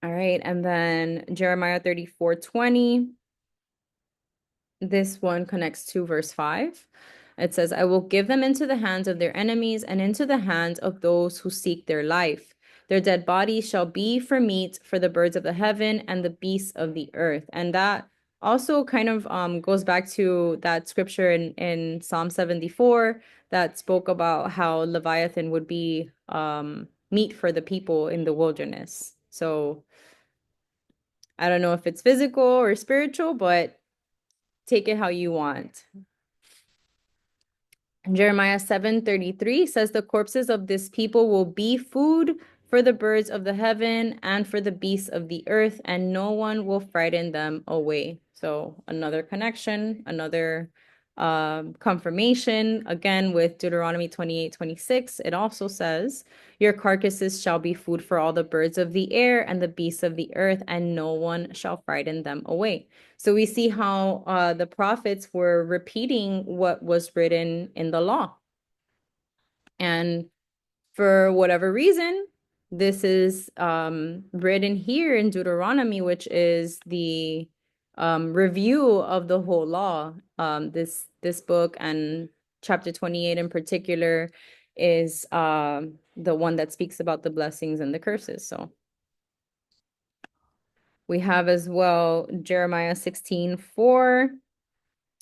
All right, and then Jeremiah 34:20. This one connects to verse 5. It says, "I will give them into the hands of their enemies and into the hands of those who seek their life. Their dead bodies shall be for meat for the birds of the heaven and the beasts of the earth." And that also kind of goes back to that scripture in Psalm 74 that spoke about how Leviathan would be meat for the people in the wilderness. So I don't know if it's physical or spiritual, but take it how you want. Jeremiah 7:33 says the corpses of this people will be food for the birds of the heaven and for the beasts of the earth, and no one will frighten them away. So another connection, another confirmation. Again, with Deuteronomy 28:26, it also says, your carcasses shall be food for all the birds of the air and the beasts of the earth, and no one shall frighten them away. So we see how the prophets were repeating what was written in the law. And for whatever reason, this is written here in Deuteronomy, which is the review of the whole law. This book and chapter 28 in particular is the one that speaks about the blessings and the curses. So we have as well Jeremiah 16:4,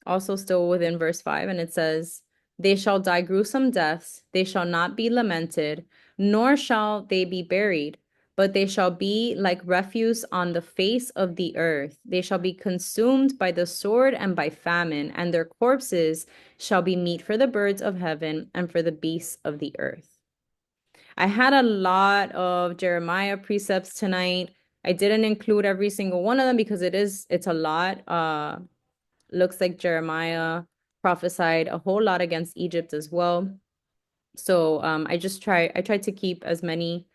also still within verse 5, and it says, they shall die gruesome deaths, they shall not be lamented, nor shall they be buried, but they shall be like refuse on the face of the earth. They shall be consumed by the sword and by famine, and their corpses shall be meat for the birds of heaven and for the beasts of the earth. I had a lot of Jeremiah precepts tonight. I didn't include every single one of them because it's a lot. Looks like Jeremiah prophesied a whole lot against Egypt as well. So I tried to keep as many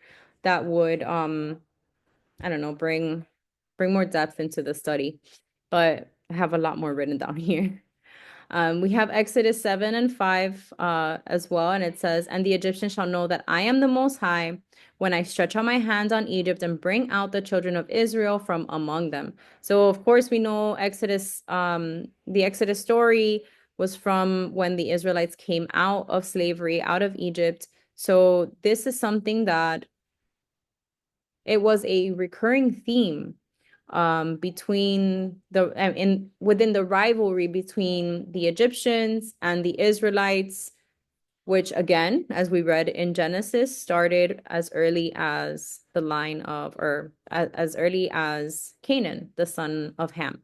that would I don't know, bring more depth into the study, but I have a lot more written down here. We have Exodus 7 and 5 as well, and it says, and the Egyptians shall know that I am the Most High when I stretch out my hand on Egypt and bring out the children of Israel from among them. So, of course, we know Exodus, the Exodus story was from when the Israelites came out of slavery, out of Egypt. So this is something that it was a recurring theme between the in within the rivalry between the Egyptians and the Israelites, which again, as we read in Genesis, started as early as the line of, or as early as Canaan, the son of Ham.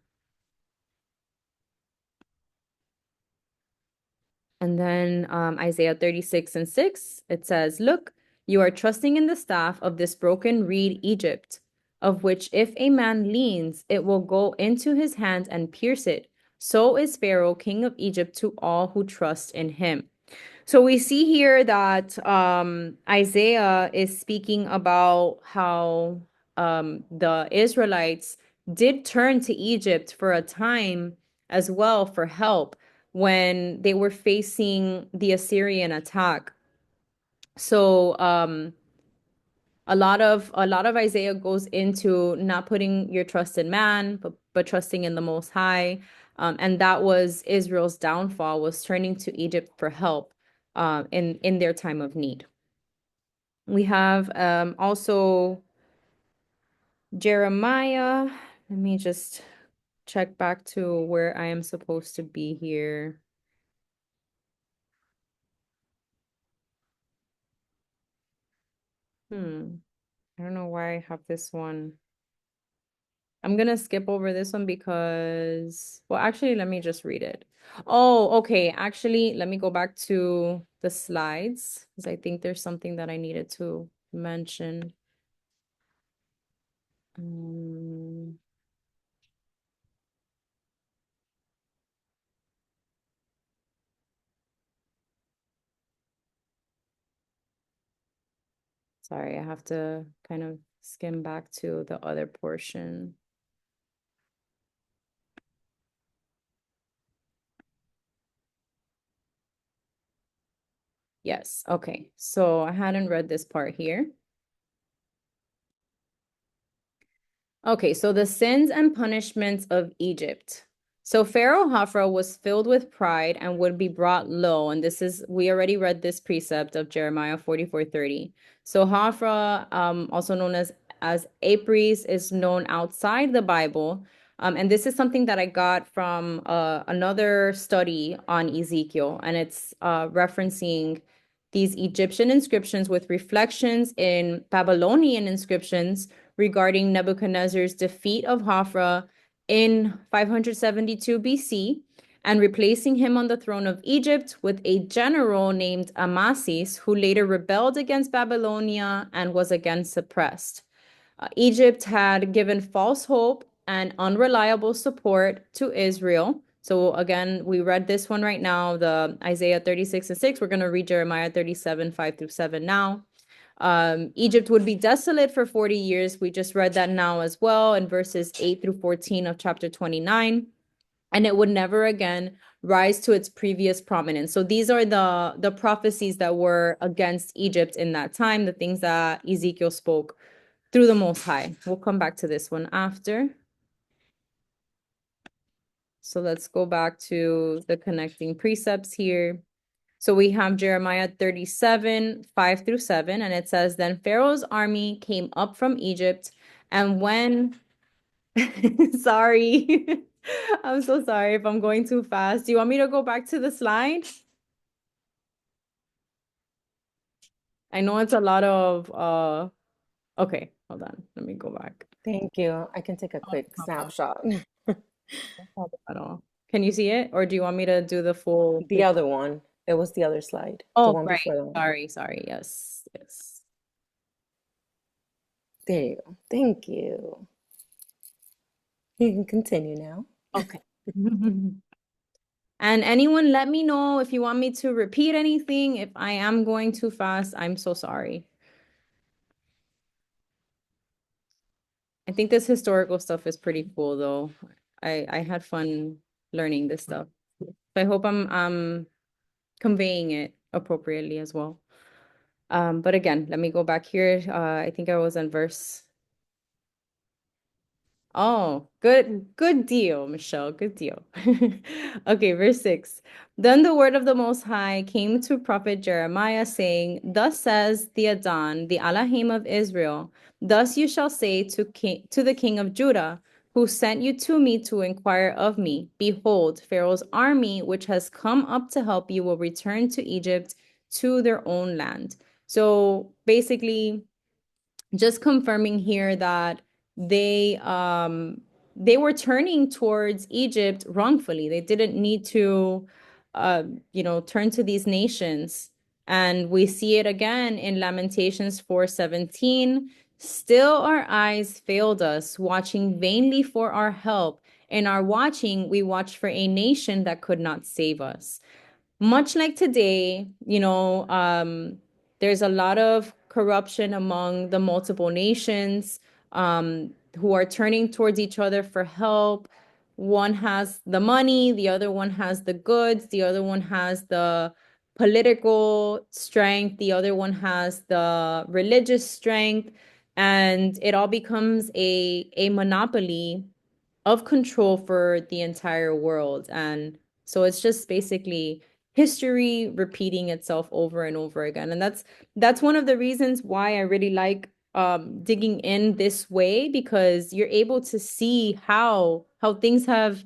And then Isaiah 36:6, it says, look, you are trusting in the staff of this broken reed Egypt, of which if a man leans, it will go into his hand and pierce it. So is Pharaoh, king of Egypt, to all who trust in him. So we see here that Isaiah is speaking about how the Israelites did turn to Egypt for a time as well for help when they were facing the Assyrian attack. So a lot of Isaiah goes into not putting your trust in man, but trusting in the Most High. And that was Israel's downfall, was turning to Egypt for help in their time of need. We have also Jeremiah. Let me just check back to where I am supposed to be here. I don't know why I have this one. I'm gonna skip over this one because, well, actually, let me just read it. Oh, okay. Actually, let me go back to the slides because I think there's something that I needed to mention. Sorry, I have to kind of skim back to the other portion. Yes, okay. So I hadn't read this part here. Okay, so the sins and punishments of Egypt. So Pharaoh Hophra was filled with pride and would be brought low. And this is, we already read this precept of Jeremiah 44:30. So Hophra, also known as Apries, is known outside the Bible. And this is something that I got from another study on Ezekiel, and it's referencing these Egyptian inscriptions with reflections in Babylonian inscriptions regarding Nebuchadnezzar's defeat of Hophra in 572 BC. and replacing him on the throne of Egypt with a general named Amasis, who later rebelled against Babylonia and was again suppressed. Egypt had given false hope and unreliable support to Israel. So again, we read this one right now, the Isaiah 36:6. We're going to read Jeremiah 37, 5 through 7 now. Egypt would be desolate for 40 years. We just read that now as well in verses 8 through 14 of chapter 29. And it would never again rise to its previous prominence. So these are the prophecies that were against Egypt in that time, the things that Ezekiel spoke through the Most High. We'll come back to this one after. So let's go back to the connecting precepts here. So we have Jeremiah 37, 5 through 7, and it says, Then Pharaoh's army came up from Egypt, and when sorry, I'm so sorry if I'm going too fast. Do you want me to go back to the slide? I know it's a lot of okay, hold on. Let me go back.
Thank you. I can take a quick
No problem.
snapshot.
No problem at all. Can you see it, or do you want me to do the full
The other one. It was the other slide. The
Oh,
one
right.
before that one.
Sorry. Yes.
There you go. Thank you. You can continue now.
Okay. And anyone, let me know if you want me to repeat anything. If I am going too fast, I'm so sorry. I think this historical stuff is pretty cool, though. I had fun learning this stuff. So I hope I'm conveying it appropriately as well. But again, let me go back here. I think I was on verse. Oh, good deal, Michelle. Good deal. Okay, verse 6. Then the word of the Most High came to prophet Jeremiah, saying, Thus says the Adon, the Elohim of Israel, thus you shall say to the king of Judah, who sent you to me to inquire of me, Behold, Pharaoh's army, which has come up to help you, will return to Egypt, to their own land. So basically, just confirming here that they were turning towards Egypt wrongfully. They didn't need to turn to these nations. And we see it again in Lamentations 4:17. Still our eyes failed us, watching vainly for our help. In our watching, we watched for a nation that could not save us. Much like today, there's a lot of corruption among the multiple nations who are turning towards each other for help. One has the money, the other one has the goods, the other one has the political strength, the other one has the religious strength, and it all becomes a monopoly of control for the entire world. And so it's just basically history repeating itself over and over again. And that's one of the reasons why I really like digging in this way, because you're able to see how things have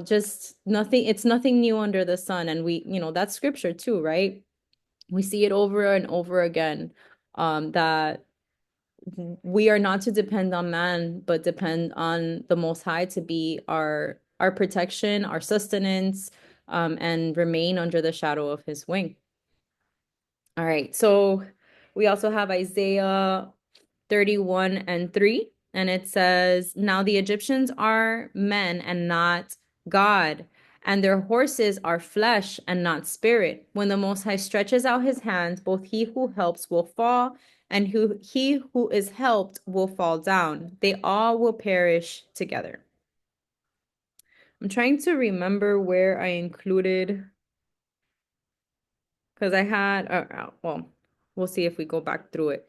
just nothing, it's nothing new under the sun. And that's scripture too, right? We see it over and over again, that we are not to depend on man, but depend on the Most High to be our protection, our sustenance, and remain under the shadow of his wing. All right, so we also have Isaiah 31:3, and it says, Now the Egyptians are men and not God, and their horses are flesh and not spirit. When the Most High stretches out his hands, both he who helps will fall, and he who is helped will fall down. They all will perish together. I'm trying to remember where I included, because I had, well, we'll see if we go back through it.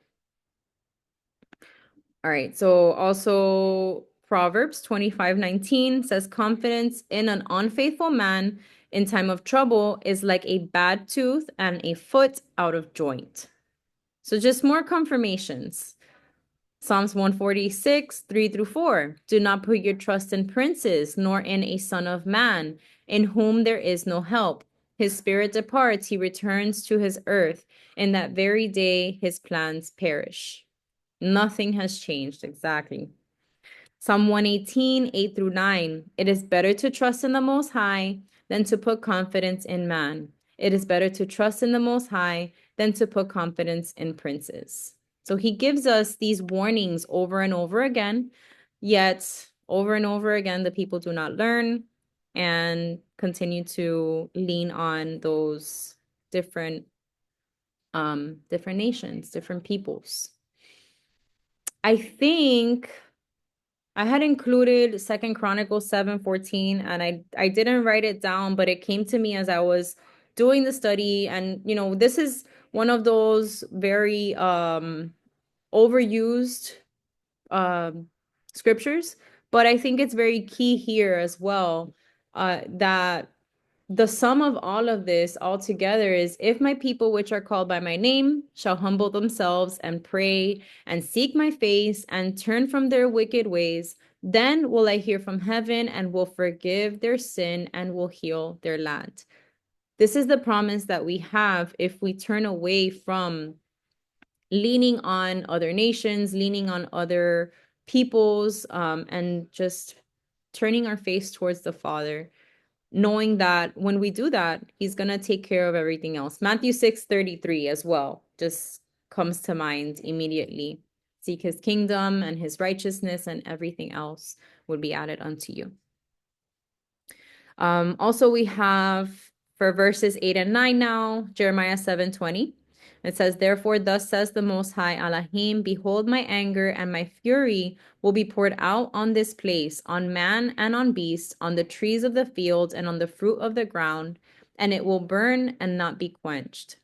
All right, so also Proverbs 25:19 says, Confidence in an unfaithful man in time of trouble is like a bad tooth and a foot out of joint. So just more confirmations. Psalms 146, 3 through 4. Do not put your trust in princes, nor in a son of man, in whom there is no help. His spirit departs, he returns to his earth. In that very day, his plans perish. Nothing has changed, exactly. Psalm 118, 8 through 9. It is better to trust in the Most High than to put confidence in man. It is better to trust in the Most High than to put confidence in princes. So he gives us these warnings over and over again, yet over and over again, the people do not learn and continue to lean on those different different nations, different peoples. I think I had included Second Chronicles 7:14, and I didn't write it down, but it came to me as I was doing the study. And this is one of those very overused um scriptures, but I think it's very key here as well, that the sum of all of this altogether is, if my people which are called by my name shall humble themselves and pray and seek my face and turn from their wicked ways, then will I hear from heaven and will forgive their sin and will heal their land. This is the promise that we have if we turn away from leaning on other nations, leaning on other peoples, and just turning our face towards the Father, knowing that when we do that, he's going to take care of everything else. Matthew 6:33 as well just comes to mind immediately. Seek his kingdom and his righteousness, and everything else would be added unto you. Also, we have for verses 8 and 9 now, Jeremiah 7:20. It says, therefore, thus says the Most High Elohim, behold, my anger and my fury will be poured out on this place, on man and on beast, on the trees of the field and on the fruit of the ground, and it will burn and not be quenched.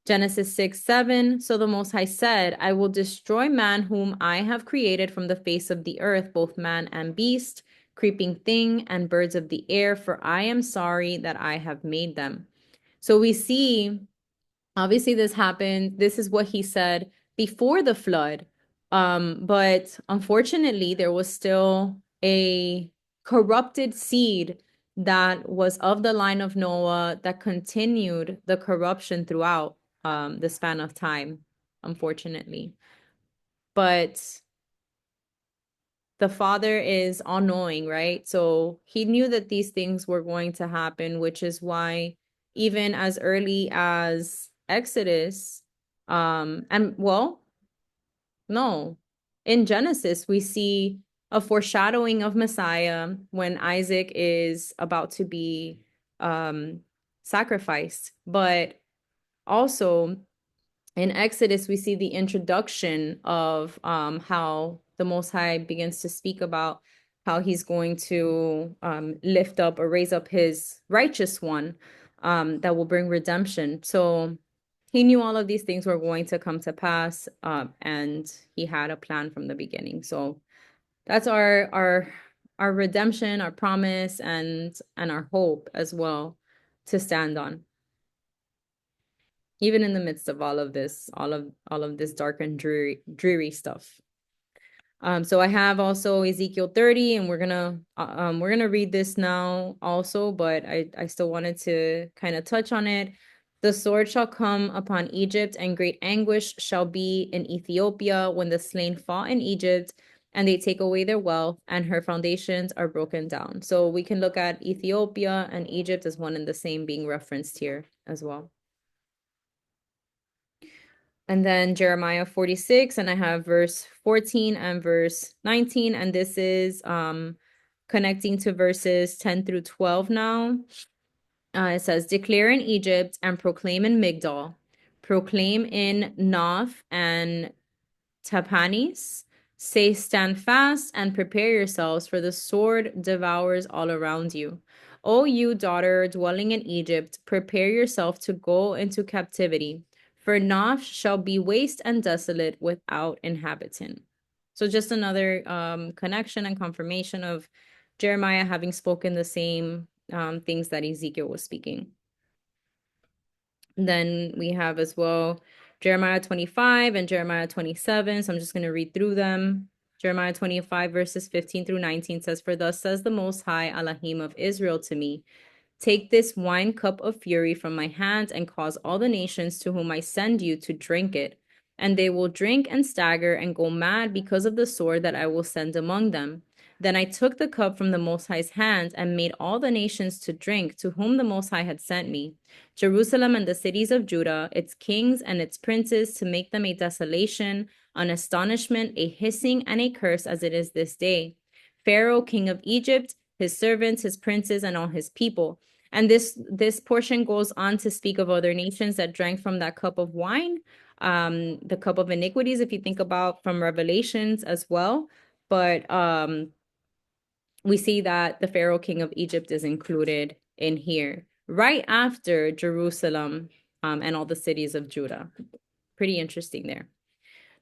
Genesis 6:7, so the Most High said, I will destroy man whom I have created from the face of the earth, both man and beast, creeping thing, and birds of the air, for I am sorry that I have made them. So we see, obviously this happened, this is what he said before the flood. But unfortunately, there was still a corrupted seed that was of the line of Noah that continued the corruption throughout the span of time, unfortunately. But the Father is all-knowing, right? So he knew that these things were going to happen, which is why even as early as Exodus, and well, no, in Genesis, we see a foreshadowing of Messiah when Isaac is about to be sacrificed. But also in Exodus, we see the introduction of how the Most High begins to speak about how he's going to lift up or raise up his righteous one that will bring redemption. So he knew all of these things were going to come to pass, and he had a plan from the beginning. So that's our redemption, our promise, and our hope as well to stand on, even in the midst of all of this, all of this dark and dreary stuff. So I have also Ezekiel 30, and we're gonna read this now also, but I still wanted to kind of touch on it. The sword shall come upon Egypt, and great anguish shall be in Ethiopia when the slain fall in Egypt, and they take away their wealth, and her foundations are broken down. So we can look at Ethiopia and Egypt as one and the same being referenced here as well. And then Jeremiah 46, and I have verse 14 and verse 19, and this is connecting to verses 10 through 12 now. It says, declare in Egypt and proclaim in Migdol, proclaim in Noph and Tapanis, say, stand fast and prepare yourselves, for the sword devours all around you. O you daughter dwelling in Egypt, prepare yourself to go into captivity, for Noph shall be waste and desolate without inhabitant. So just another connection and confirmation of Jeremiah having spoken the same things that Ezekiel was speaking. Then we have as well Jeremiah 25 and Jeremiah 27. So I'm just going to read through them. Jeremiah 25 verses 15 through 19 says, for thus says the Most High Elohim of Israel to me, take this wine cup of fury from my hand and cause all the nations to whom I send you to drink it. And they will drink and stagger and go mad because of the sword that I will send among them. Then I took the cup from the Most High's hand and made all the nations to drink to whom the Most High had sent me, Jerusalem and the cities of Judah, its kings and its princes, to make them a desolation, an astonishment, a hissing, and a curse as it is this day. Pharaoh, king of Egypt, his servants, his princes, and all his people. And this portion goes on to speak of other nations that drank from that cup of wine, the cup of iniquities, if you think about from Revelations as well. But we see that the Pharaoh king of Egypt is included in here, right after Jerusalem and all the cities of Judah. Pretty interesting there.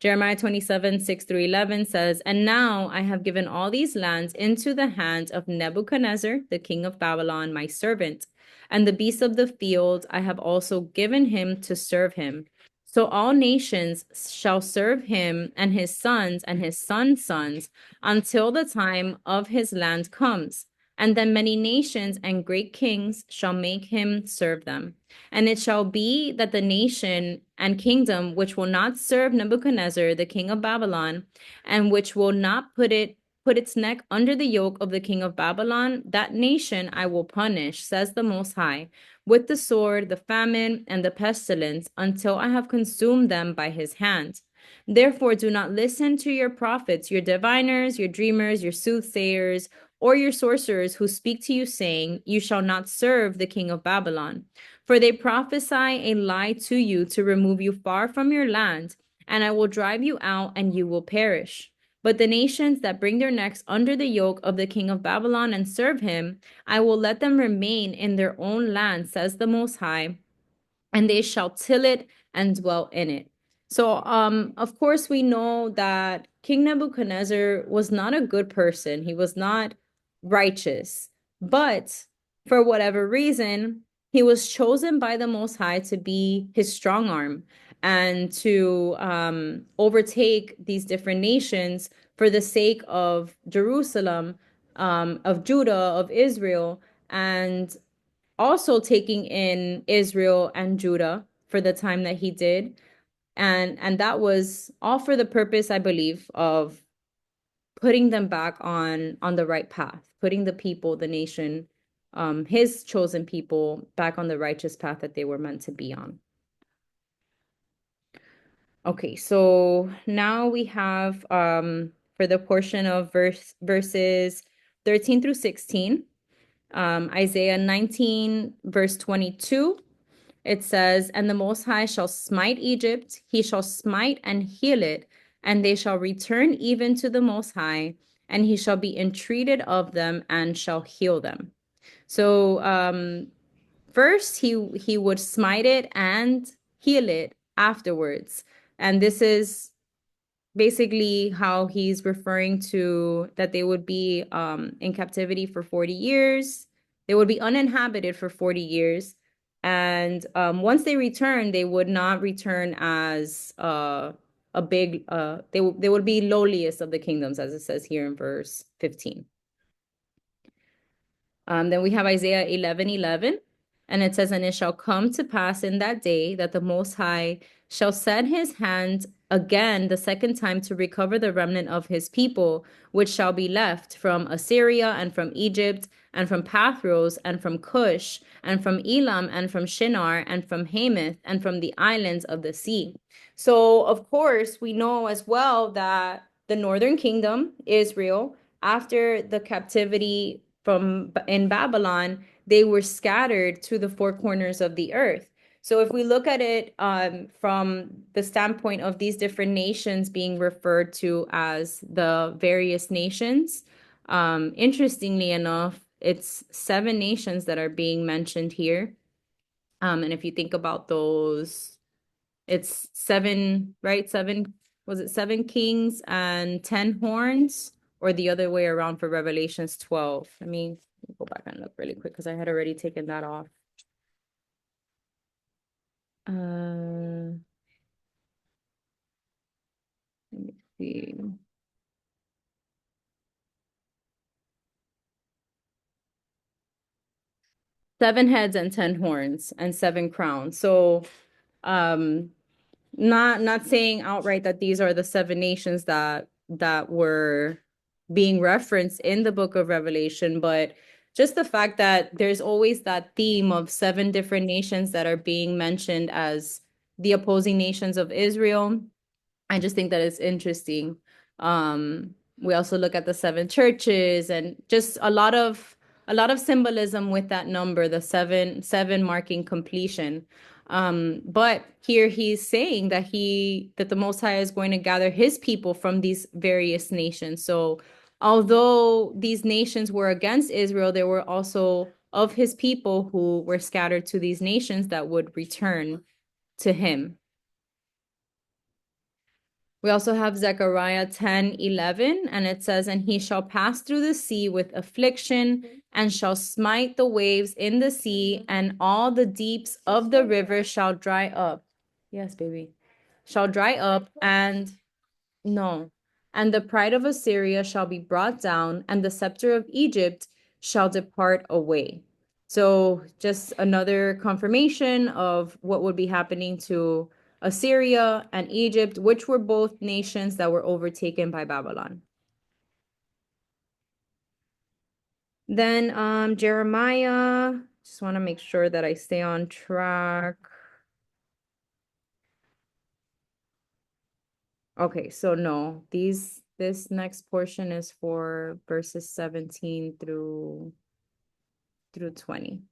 Jeremiah 27, 6 through 11 says, And now I have given all these lands into the hand of Nebuchadnezzar, the king of Babylon, my servant, and the beasts of the field I have also given him to serve him. So all nations shall serve him and his sons and his sons' sons until the time of his land comes. And then many nations and great kings shall make him serve them. And it shall be that the nation and kingdom which will not serve Nebuchadnezzar, the king of Babylon, and which will not put its neck under the yoke of the king of Babylon, that nation I will punish, says the Most High, with the sword, the famine, and the pestilence, until I have consumed them by his hand. Therefore, do not listen to your prophets, your diviners, your dreamers, your soothsayers, or your sorcerers who speak to you, saying, You shall not serve the king of Babylon. For they prophesy a lie to you to remove you far from your land, and I will drive you out, and you will perish. But the nations that bring their necks under the yoke of the king of Babylon and serve him, I will let them remain in their own land, says the Most High, and they shall till it and dwell in it. So, of course, we know that King Nebuchadnezzar was not a good person. He was not righteous, but for whatever reason, he was chosen by the Most High to be his strong arm and to overtake these different nations for the sake of Jerusalem, of Judah, of Israel, and also taking in Israel and Judah for the time that he did. And that was all for the purpose, I believe, of putting them back on the right path, putting the people, the nation, his chosen people back on the righteous path that they were meant to be on. Okay, so now we have for the portion of verses 13 through 16, Isaiah 19, verse 22. It says, And the Most High shall smite Egypt, he shall smite and heal it, and they shall return even to the Most High, and he shall be entreated of them and shall heal them. So first he would smite it and heal it afterwards. And this is basically how he's referring to that they would be in captivity for 40 years. They would be uninhabited for 40 years. And once they return, they would not return as a big, they would be lowliest of the kingdoms, as it says here in verse 15. Then we have Isaiah 11:11, and it says, And it shall come to pass in that day that the Most High shall set his hand again the second time to recover the remnant of his people, which shall be left from Assyria and from Egypt and from Pathros and from Cush and from Elam and from Shinar and from Hamath and from the islands of the sea. So, of course, we know as well that the northern kingdom, Israel, after the captivity from in Babylon, they were scattered to the four corners of the earth. So if we look at it from the standpoint of these different nations being referred to as the various nations, interestingly enough, it's 7 nations that are being mentioned here. And if you think about those, it's 7, right? 7, was it 7 kings and 10 horns? Or the other way around for Revelations 12. Let me go back and look really quick because I had already taken that off. Let me see. Seven heads and 10 horns and 7 crowns. So not saying outright that these are the 7 nations that were being referenced in the book of Revelation, but just the fact that there's always that theme of 7 different nations that are being mentioned as the opposing nations of Israel. I just think that it's interesting. We also look at the 7 churches and just a lot of symbolism with that number, the seven marking completion. But here he's saying that the Most High is going to gather his people from these various nations. So although these nations were against Israel, there were also of his people who were scattered to these nations that would return to him. We also have Zechariah 10:11, and it says, "And he shall pass through the sea with affliction, and shall smite the waves in the sea, and all the deeps of the river shall dry up." Yes, baby. Shall dry up, and no. And the pride of Assyria shall be brought down, and the scepter of Egypt shall depart away. So just another confirmation of what would be happening to Assyria and Egypt, which were both nations that were overtaken by Babylon. Then Jeremiah, just want to make sure that I stay on track. Okay, so no, this next portion is for verses 17 through 20.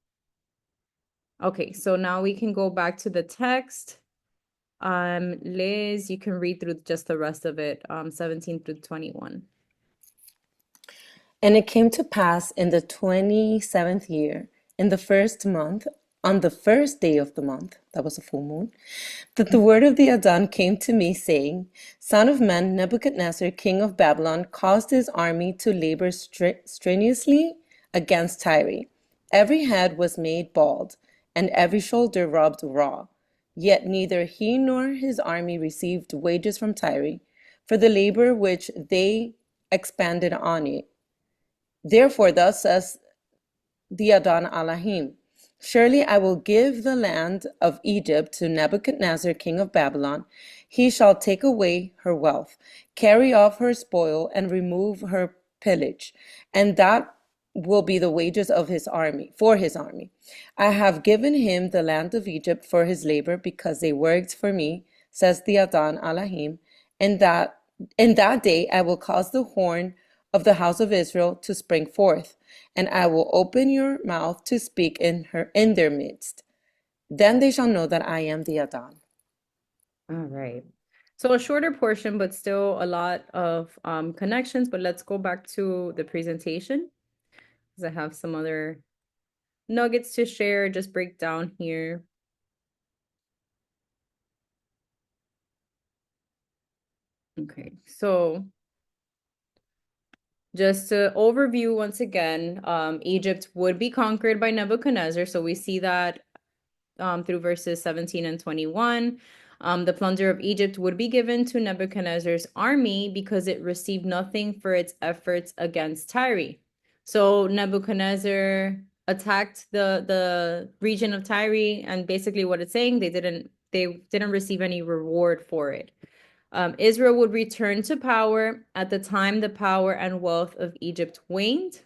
Okay, so now we can go back to the text. Liz, you can read through just the rest of it, 17 through 21.
And it came to pass in the 27th year, in the first month, on the first day of the month, that was a full moon, that the word of the Adon came to me, saying, Son of man, Nebuchadnezzar, king of Babylon, caused his army to labor strenuously against Tyre. Every head was made bald, and every shoulder rubbed raw. Yet neither he nor his army received wages from Tyre, for the labor which they expended on it. Therefore, thus says the Adon Elohim, surely I will give the land of Egypt to Nebuchadnezzar, king of Babylon. He shall take away her wealth, carry off her spoil, and remove her pillage, and that will be the wages of his army, for his army. I have given him the land of Egypt for his labor, because they worked for me, says the Adon Elohim, and that in that day I will cause the horn of the house of Israel to spring forth, and I will open your mouth to speak in their midst. Then they shall know that I am the Adon.
All right. So a shorter portion, but still a lot of connections. But let's go back to the presentation because I have some other nuggets to share, just break down here. Okay, so just to overview once again, Egypt would be conquered by Nebuchadnezzar. So we see that through verses 17 and 21. The plunder of Egypt would be given to Nebuchadnezzar's army because it received nothing for its efforts against Tyre. So Nebuchadnezzar attacked the region of Tyre, and basically what it's saying, they didn't receive any reward for it. Israel would return to power at the time the power and wealth of Egypt waned.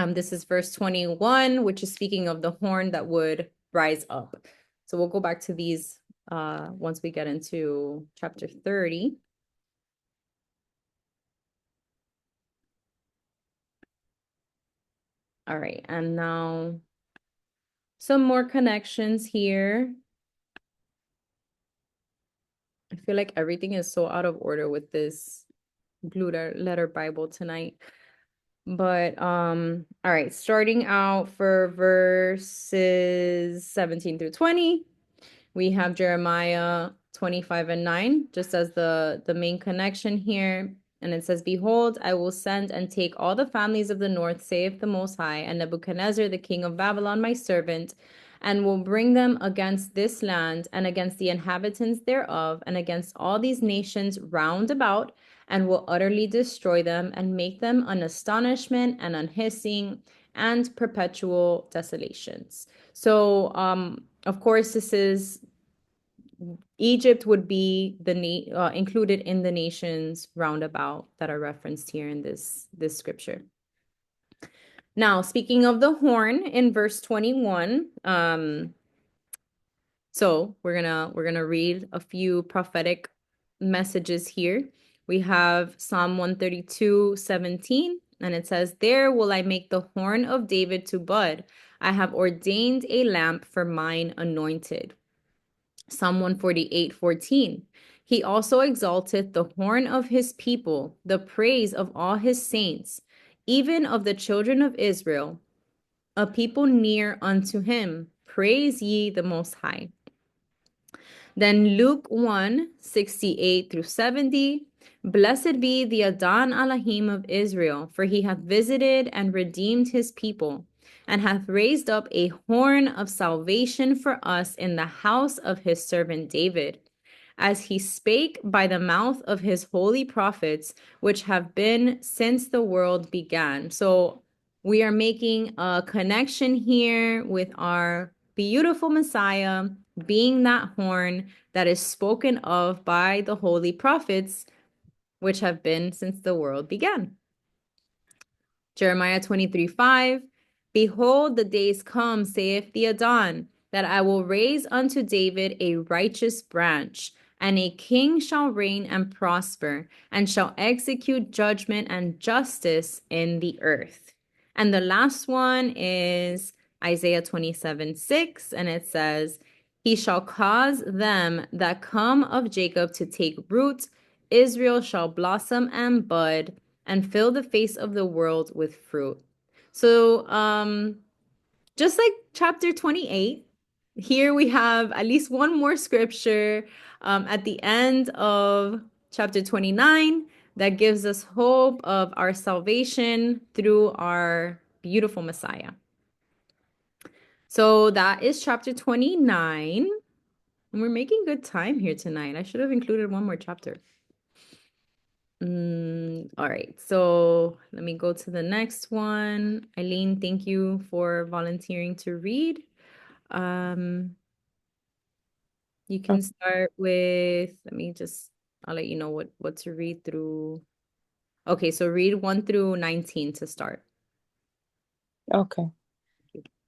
This is verse 21, which is speaking of the horn that would rise up. So we'll go back to these once we get into chapter 30. All right, and now some more connections here. I feel like everything is so out of order with this blue letter Bible tonight. But all right, starting out for verses 17 through 20, we have Jeremiah 25 and 9, just as the main connection here. And it says, Behold, I will send and take all the families of the north, saith the Most High, and Nebuchadnezzar, the king of Babylon, my servant, and will bring them against this land and against the inhabitants thereof, and against all these nations round about, and will utterly destroy them, and make them an astonishment and unhissing and perpetual desolations. So, of course, this is Egypt would be included in the nations roundabout that are referenced here in this scripture. Now, speaking of the horn in verse 21, so we're gonna read a few prophetic messages here. We have Psalm 132:17, and it says, "There will I make the horn of David to bud. I have ordained a lamp for mine anointed." Psalm 148:14. He also exalteth the horn of his people, the praise of all his saints, even of the children of Israel, a people near unto him. Praise ye the Most High. Then Luke 1:68 through 70. Blessed be the Adon Elohim of Israel, for he hath visited and redeemed his people, and hath raised up a horn of salvation for us in the house of his servant David, as he spake by the mouth of his holy prophets, which have been since the world began. So we are making a connection here with our beautiful Messiah being that horn that is spoken of by the holy prophets, which have been since the world began. Jeremiah 23:5. Behold, the days come, saith the Adon, that I will raise unto David a righteous branch, and a king shall reign and prosper, and shall execute judgment and justice in the earth. And the last one is Isaiah 27:6, and it says, He shall cause them that come of Jacob to take root, Israel shall blossom and bud, and fill the face of the world with fruit. So, just like chapter 28, here we have at least one more scripture at the end of chapter 29 that gives us hope of our salvation through our beautiful Messiah. So that is chapter 29. And we're making good time here tonight. I should have included one more chapter. All right, so let me go to the next one. Eileen, thank you for volunteering to read. You can start with, I'll let you know what to read through. Okay, so read 1 through 19 to start.
Okay.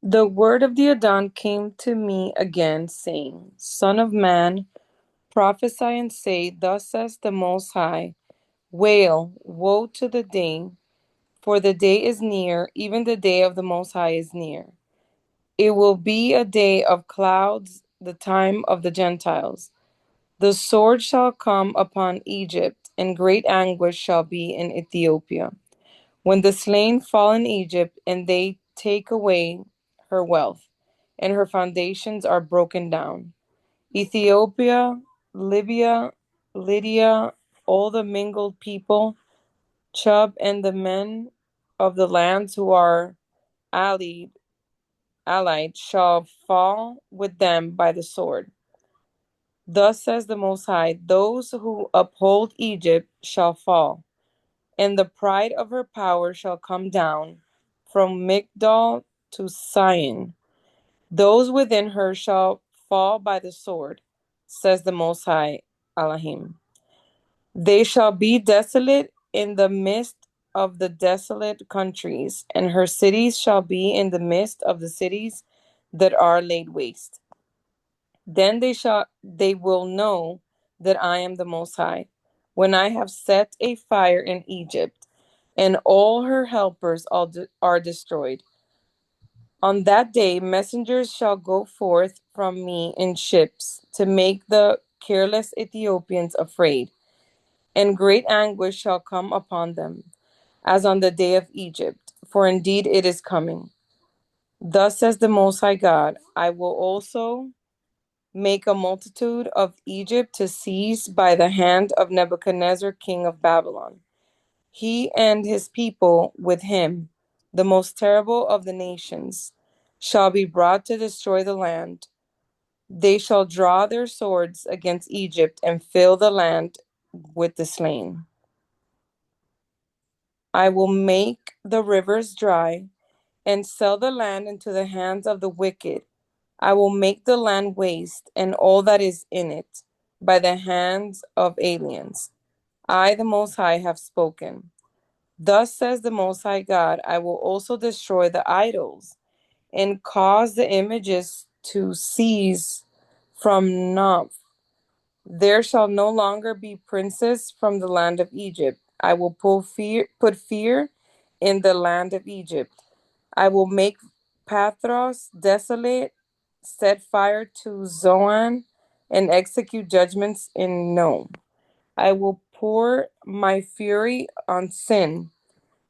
The word of the Adon came to me again, saying, Son of man, prophesy and say, Thus says the Most High, Wail, woe to the day, for the day is near, even the day of the Most High is near. It will be a day of clouds, the time of the Gentiles. The sword shall come upon Egypt, and great anguish shall be in Ethiopia. When the slain fall in Egypt, and they take away her wealth, and her foundations are broken down. Ethiopia, Libya, Lydia, all the mingled people, Chub, and the men of the lands who are allied shall fall with them by the sword. Thus says the Most High, those who uphold Egypt shall fall, and the pride of her power shall come down from Migdol to Sion. Those within her shall fall by the sword, says the Most High Elohim. They shall be desolate in the midst of the desolate countries, and her cities shall be in the midst of the cities that are laid waste. Then they will know that I am the Most High, when I have set a fire in Egypt, and all her helpers are destroyed. On that day, messengers shall go forth from me in ships to make the careless Ethiopians afraid, and great anguish shall come upon them, as on the day of Egypt, for indeed it is coming. Thus says the Most High God, I will also make a multitude of Egypt to cease by the hand of Nebuchadnezzar, king of Babylon. He and his people with him, the most terrible of the nations, shall be brought to destroy the land. They shall draw their swords against Egypt and fill the land with the slain. I will make the rivers dry and sell the land into the hands of the wicked. I will make the land waste and all that is in it by the hands of aliens. I, the Most High, have spoken. Thus says the Most High God, I will also destroy the idols and cause the images to cease from Noph. There shall no longer be princes from the land of Egypt. I will put fear in the land of Egypt. I will make Pathros desolate, set fire to Zoan, and execute judgments in No. I will pour my fury on Sin.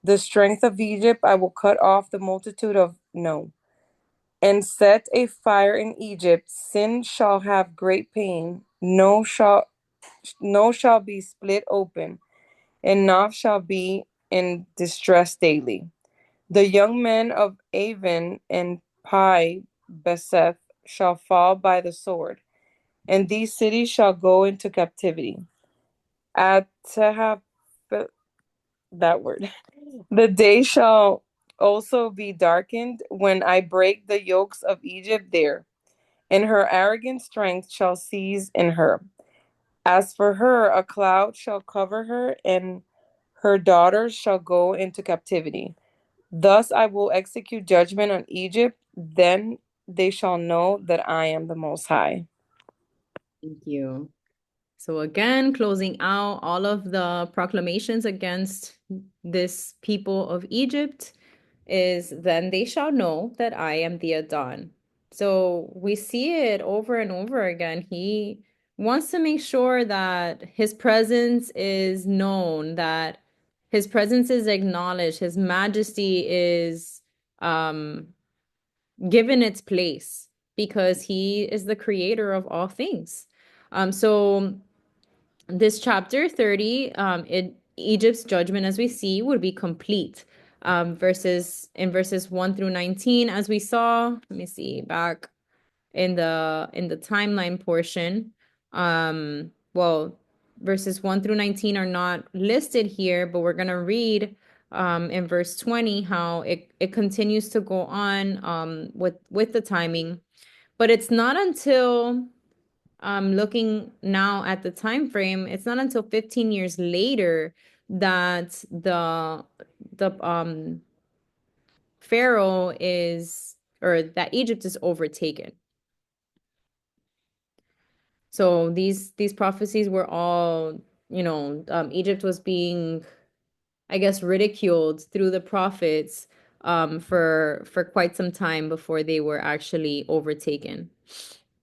The strength of Egypt I will cut off the multitude of No. And set a fire in Egypt. Sin shall have great pain. No shall be split open, and Noph shall be in distress daily. The young men of Avon and Pi Beseth shall fall by the sword, and these cities shall go into captivity. At Tehab, that word. The day shall also be darkened when I break the yokes of Egypt there, and her arrogant strength shall cease in her. As for her, a cloud shall cover her, and her daughters shall go into captivity. Thus I will execute judgment on Egypt. Then they shall know that I am the Most High.
Thank you. So again, closing out all of the proclamations against this people of Egypt is, then they shall know that I am the Adon. So we see it over and over again. He wants to make sure that his presence is known, that his presence is acknowledged, his majesty is given its place because he is the creator of all things. So this chapter 30, Egypt's judgment, as we see, would be complete. Verses 1 through 19, as we saw, let me see, back in the timeline portion. Well, verses 1 through 19 are not listed here, but we're gonna read in verse 20 how it continues to go on with the timing. But it's not until looking now at the time frame, it's not until 15 years later that the Pharaoh is, or that Egypt is overtaken. So these prophecies were all, Egypt was being, I guess, ridiculed through the prophets for quite some time before they were actually overtaken.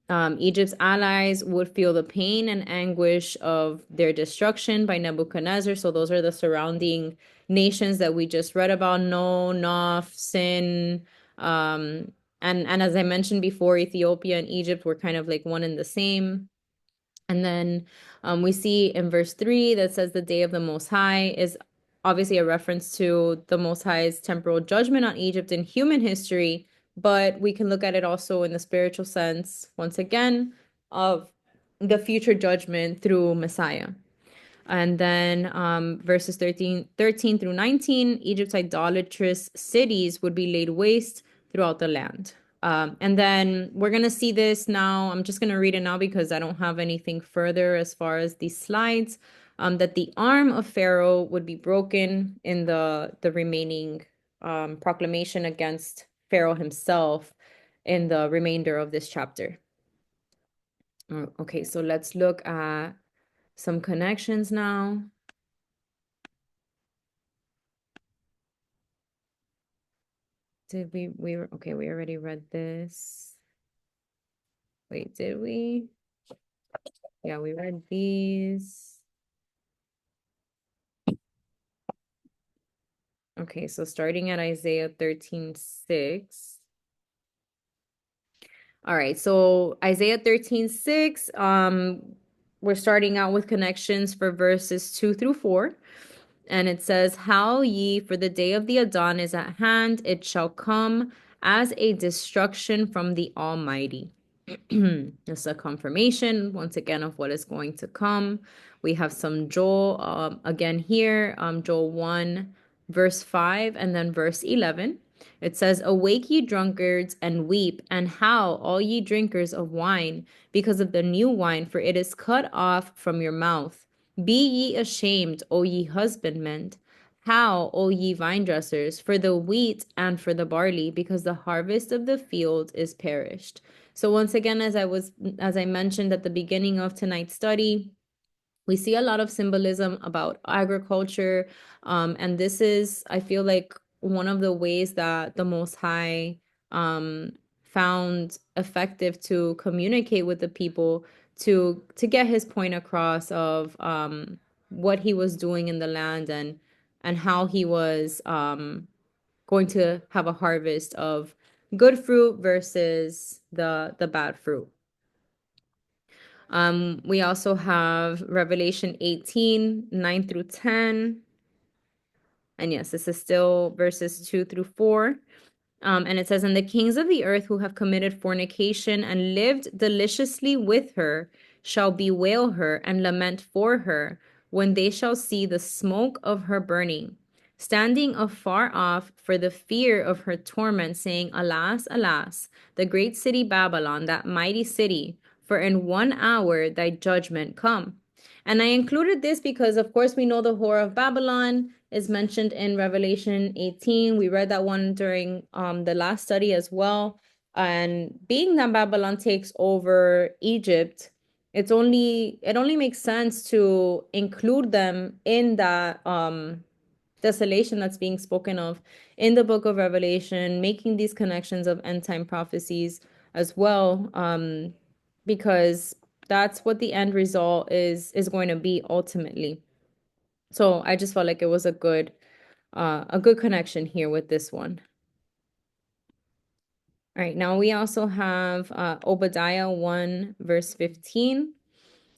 Egypt's allies would feel the pain and anguish of their destruction by Nebuchadnezzar. So those are the surrounding nations that we just read about: No, Noph, Sin, and as I mentioned before, Ethiopia and Egypt were kind of like one and the same. And then we see in verse 3 that says the day of the Most High is obviously a reference to the Most High's temporal judgment on Egypt in human history, but we can look at it also in the spiritual sense, once again, of the future judgment through Messiah. And then verses 13 through 19, Egypt's idolatrous cities would be laid waste throughout the land. And then we're going to see this now. I'm just going to read it now because I don't have anything further as far as these slides. That the arm of Pharaoh would be broken in the remaining proclamation against Pharaoh himself in the remainder of this chapter. Okay, so let's look at some connections now. Did we were okay, we already read this. Wait, did we? Yeah, we read these. Okay, so starting at Isaiah 13:6. All right, so Isaiah 13:6, we're starting out with connections for verses 2 through 4. And it says, Howl ye, for the day of the Adon is at hand, it shall come as a destruction from the Almighty. It's a confirmation, once again, of what is going to come. We have some Joel again here, Joel 1, verse 5, and then verse 11. It says, "Awake, ye drunkards, and weep, and howl, all ye drinkers of wine, because of the new wine, for it is cut off from your mouth. Be ye ashamed, O ye husbandmen. Howl, O ye vine dressers, for the wheat and for the barley, because the harvest of the field is perished." So once again, as I mentioned at the beginning of tonight's study, we see a lot of symbolism about agriculture, and this is, I feel like, one of the ways that the Most High found effective to communicate with the people, to get his point across of what he was doing in the land, and how he was going to have a harvest of good fruit versus the bad fruit. We also have Revelation 18, 9 through 10. And yes, this is still verses 2 through 4. And it says, "And the kings of the earth who have committed fornication and lived deliciously with her shall bewail her and lament for her when they shall see the smoke of her burning, standing afar off for the fear of her torment, saying, Alas, alas, the great city Babylon, that mighty city, for in 1 hour thy judgment come." And I included this because, of course, we know the whore of Babylon is mentioned in Revelation 18. We read that one during the last study as well. And being that Babylon takes over Egypt, it only makes sense to include them in that desolation that's being spoken of in the book of Revelation, making these connections of end time prophecies as well, because that's what the end result is going to be ultimately. So I just felt like it was a good connection here with this one. All right, now we also have Obadiah 1 verse 15.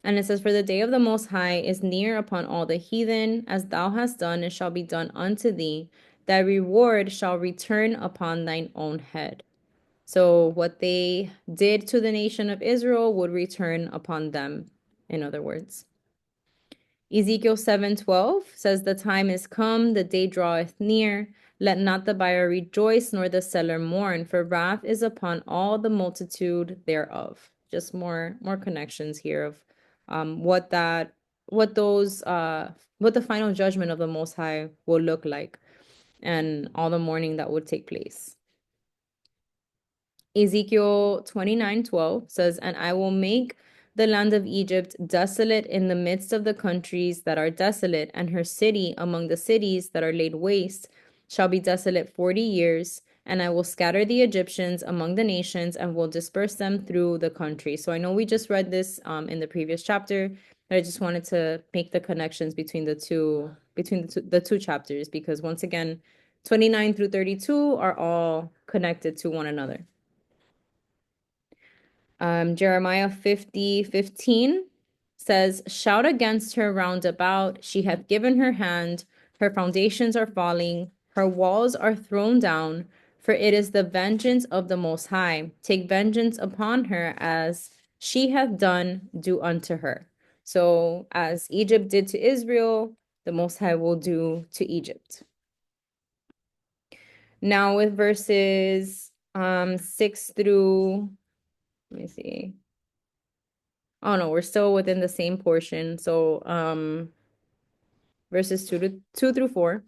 And it says, "For the day of the Most High is near upon all the heathen. As thou hast done, it shall be done unto thee. Thy reward shall return upon thine own head." So what they did to the nation of Israel would return upon them, in other words. Ezekiel 7:12 says, "The time is come, the day draweth near. Let not the buyer rejoice, nor the seller mourn, for wrath is upon all the multitude thereof." Just more connections here of what the final judgment of the Most High will look like, and all the mourning that would take place. Ezekiel 29:12 says, "And I will make the land of Egypt desolate in the midst of the countries that are desolate, and her city among the cities that are laid waste shall be desolate 40 years. And I will scatter the Egyptians among the nations and will disperse them through the country." So I know we just read this in the previous chapter, but I just wanted to make the connections between the two chapters, because once again, 29 through 32 are all connected to one another. Jeremiah 50:15 says, "Shout against her round about. She hath given her hand. Her foundations are falling. Her walls are thrown down. For it is the vengeance of the Most High. Take vengeance upon her, as she hath done, do unto her." So as Egypt did to Israel, the Most High will do to Egypt. Now with verses 6 through, let me see. Oh no, we're still within the same portion. So verses 2 through 4.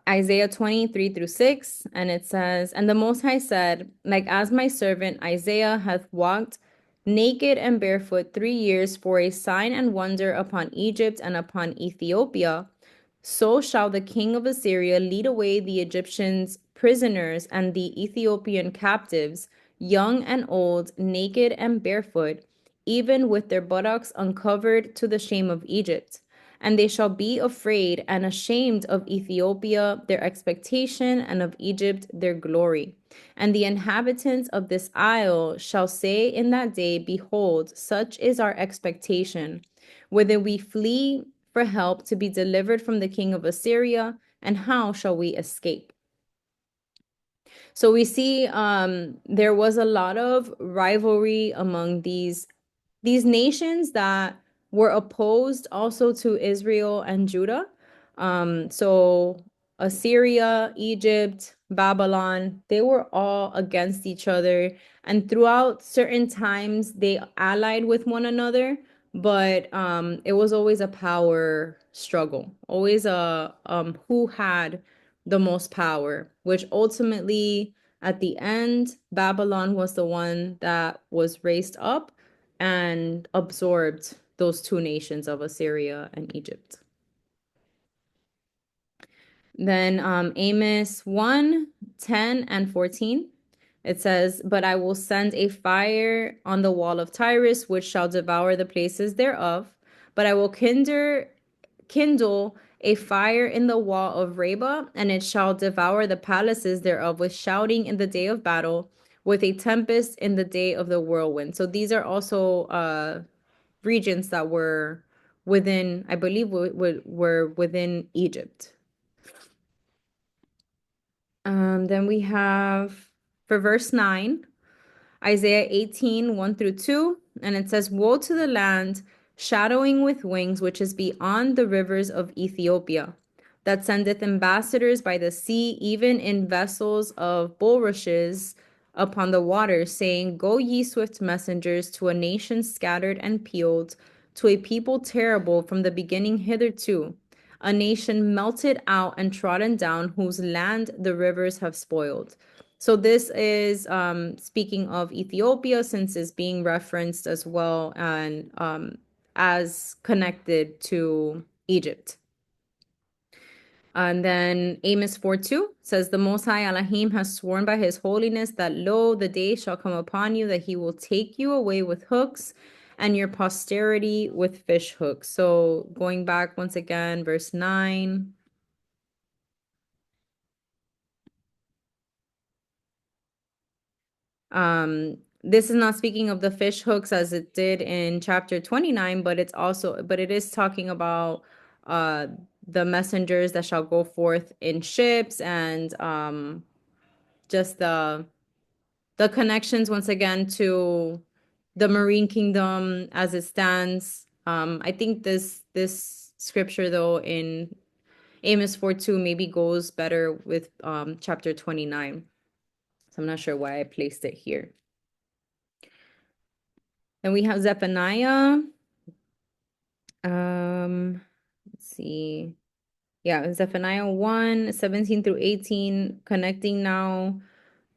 Isaiah 23 through 6, and it says, "And the Most High said, Like as my servant Isaiah hath walked naked and barefoot 3 years for a sign and wonder upon Egypt and upon Ethiopia, so shall the king of Assyria lead away the Egyptians prisoners and the Ethiopian captives, young and old, naked and barefoot, even with their buttocks uncovered, to the shame of Egypt. And they shall be afraid and ashamed of Ethiopia, their expectation, and of Egypt, their glory. And the inhabitants of this isle shall say in that day, Behold, such is our expectation. Whither we flee for help to be delivered from the king of Assyria, and how shall we escape?" So we see there was a lot of rivalry among these nations that were opposed also to Israel and Judah. So Assyria, Egypt, Babylon, they were all against each other. And throughout certain times, they allied with one another, but it was always a power struggle, always a who had the most power, which ultimately, at the end, Babylon was the one that was raised up and absorbed those two nations of Assyria and Egypt. Then Amos 1:10 and 14. It says, "But I will send a fire on the wall of Tyrus, which shall devour the places thereof. But I will kindle a fire in the wall of Reba, and it shall devour the palaces thereof with shouting in the day of battle, with a tempest in the day of the whirlwind." So these are also regions that were within, I believe, were within Egypt. Then we have for verse 9, Isaiah 18:1 through 2, and it says, "Woe to the land shadowing with wings, which is beyond the rivers of Ethiopia, that sendeth ambassadors by the sea, even in vessels of bulrushes upon the waters, saying, Go ye swift messengers to a nation scattered and peeled, to a people terrible from the beginning hitherto, a nation melted out and trodden down, whose land the rivers have spoiled." So this is speaking of Ethiopia, since it's being referenced as well and as connected to Egypt. And then Amos 4:2 says, "The Most High Elohim has sworn by his holiness that, lo, the day shall come upon you that he will take you away with hooks and your posterity with fish hooks." So going back once again, verse 9. This is not speaking of the fish hooks as it did in chapter 29, but it is talking about uh the messengers that shall go forth in ships, and just the connections once again to the marine kingdom as it stands. I think this scripture though in Amos 4:2 maybe goes better with chapter 29. So I'm not sure why I placed it here. Then we have Zephaniah. Let's see. Yeah, Zephaniah 1:17 through 18, connecting now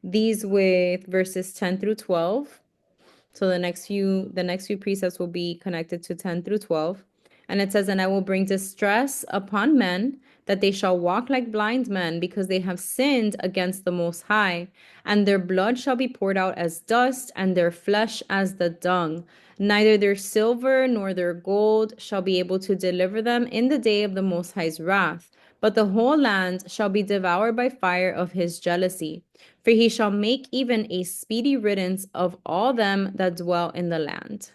these with verses 10 through 12. So the next few precepts will be connected to 10 through 12. And it says, "And I will bring distress upon men, that they shall walk like blind men, because they have sinned against the Most High. And their blood shall be poured out as dust, and their flesh as the dung. Neither their silver nor their gold shall be able to deliver them in the day of the Most High's wrath. But the whole land shall be devoured by fire of his jealousy. For he shall make even a speedy riddance of all them that dwell in the land."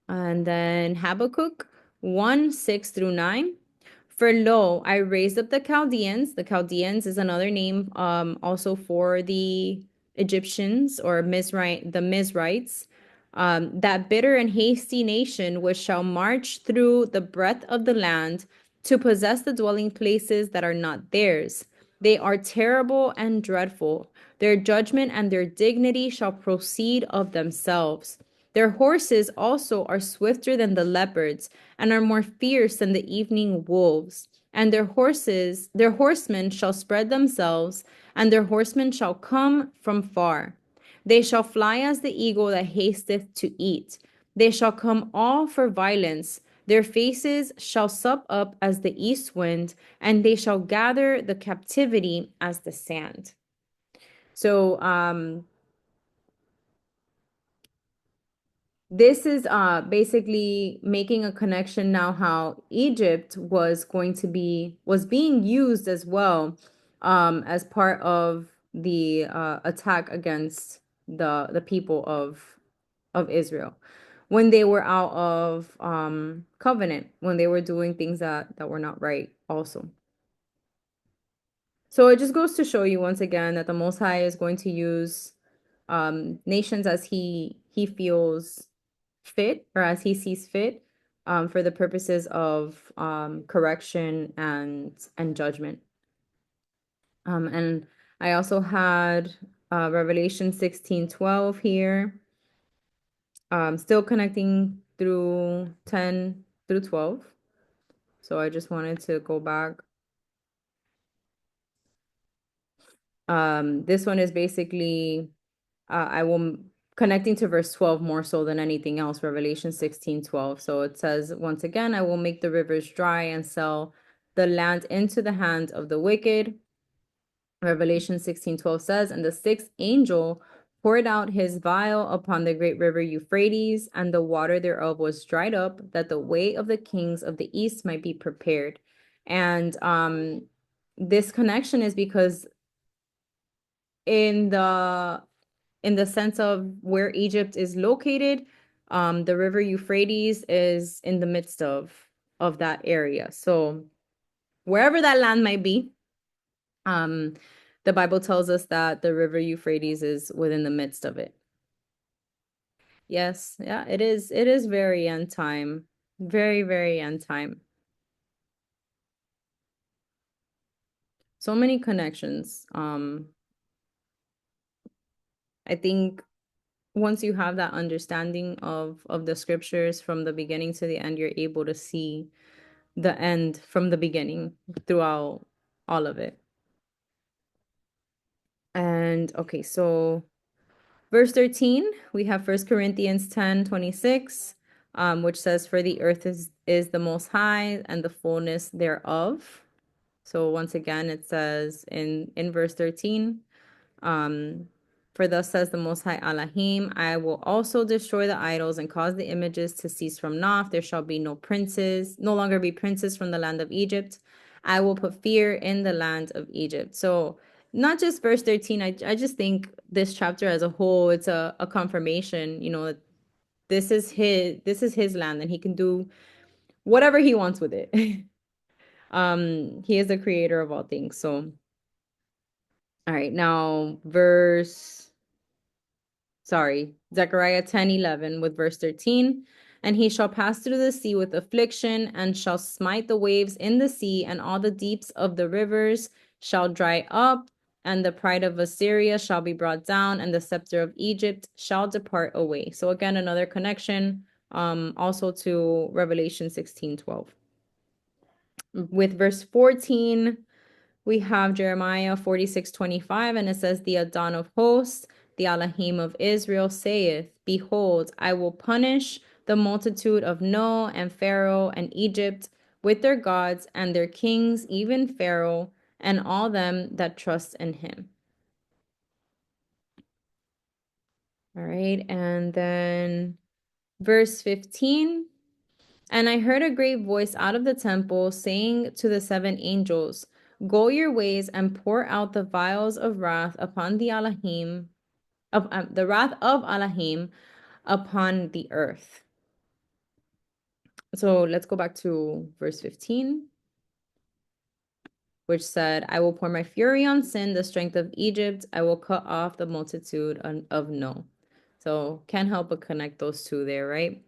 And then Habakkuk 1:6 through 9. "For lo, I raised up the Chaldeans." The Chaldeans is another name also for the Egyptians or the Mizrites. "That bitter and hasty nation which shall march through the breadth of the land to possess the dwelling places that are not theirs. They are terrible and dreadful. Their judgment and their dignity shall proceed of themselves. Their horses also are swifter than the leopards, and are more fierce than the evening wolves. And their horsemen shall spread themselves, and their horsemen shall come from far. They shall fly as the eagle that hasteth to eat. They shall come all for violence. Their faces shall sup up as the east wind, and they shall gather the captivity as the sand." So this is basically making a connection now how Egypt was being used as well as part of the attack against the people of Israel when they were out of covenant, when they were doing things that were not right also. So it just goes to show you once again that the Most High is going to use nations as he feels fit or as he sees fit. for the purposes of correction and judgment. And I also had Revelation 16:12 here, still connecting through 10 through 12. So I just wanted to go back. This one is basically I will connecting to verse 12 more so than anything else, Revelation 16:12. So it says, once again, I will make the rivers dry and sell the land into the hands of the wicked. Revelation 16:12 says, and the sixth angel poured out his vial upon the great river Euphrates, and the water thereof was dried up, that the way of the kings of the east might be prepared. And this connection is because in the sense of where Egypt is located, the river Euphrates is in the midst of that area. So wherever that land might be, the Bible tells us that the river Euphrates is within the midst of it. Yes, yeah, it is. It is very end time. Very, very end time. So many connections. I think once you have that understanding of the scriptures from the beginning to the end, you're able to see the end from the beginning throughout all of it. And okay, so verse 13, we have 1 Corinthians 10:26, which says, for the earth is the most high and the fullness thereof. So once again, it says in verse 13, for thus says the Most High Elohim, I will also destroy the idols and cause the images to cease from naught. There shall be no longer be princes from the land of Egypt. I will put fear in the land of Egypt. So not just verse 13, I just think this chapter as a whole, it's a confirmation, that this is his land and he can do whatever he wants with it. He is the creator of all things. So all right, now Zechariah 10:11 with verse 13. And he shall pass through the sea with affliction, and shall smite the waves in the sea, and all the deeps of the rivers shall dry up, and the pride of Assyria shall be brought down, and the scepter of Egypt shall depart away. So again, another connection, also to Revelation 16:12. With verse 14, we have Jeremiah 46:25, and it says, the Adon of hosts, the Elohim of Israel, saith, behold, I will punish the multitude of No and Pharaoh and Egypt with their gods and their kings, even Pharaoh, and all them that trust in him. All right, and then verse 15. And I heard a great voice out of the temple saying to the seven angels, go your ways and pour out the vials of wrath upon the Elohim, the wrath of Elohim upon the earth. So let's go back to verse 15, which said, I will pour my fury on sin, the strength of Egypt. I will cut off the multitude of No. So can't help but connect those two there, right?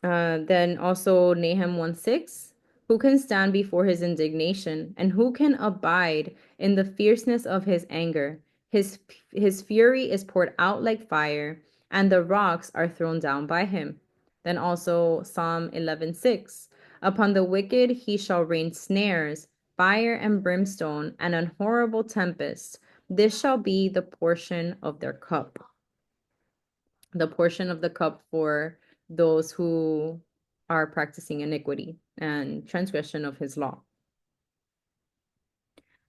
Then also Nahum 1:6, who can stand before his indignation, and who can abide in the fierceness of his anger? His fury is poured out like fire, and the rocks are thrown down by him. Then also Psalm 11:6, upon the wicked he shall rain snares, fire and brimstone, and an horrible tempest. This shall be the portion of their cup. The portion of the cup for those who are practicing iniquity and transgression of his law.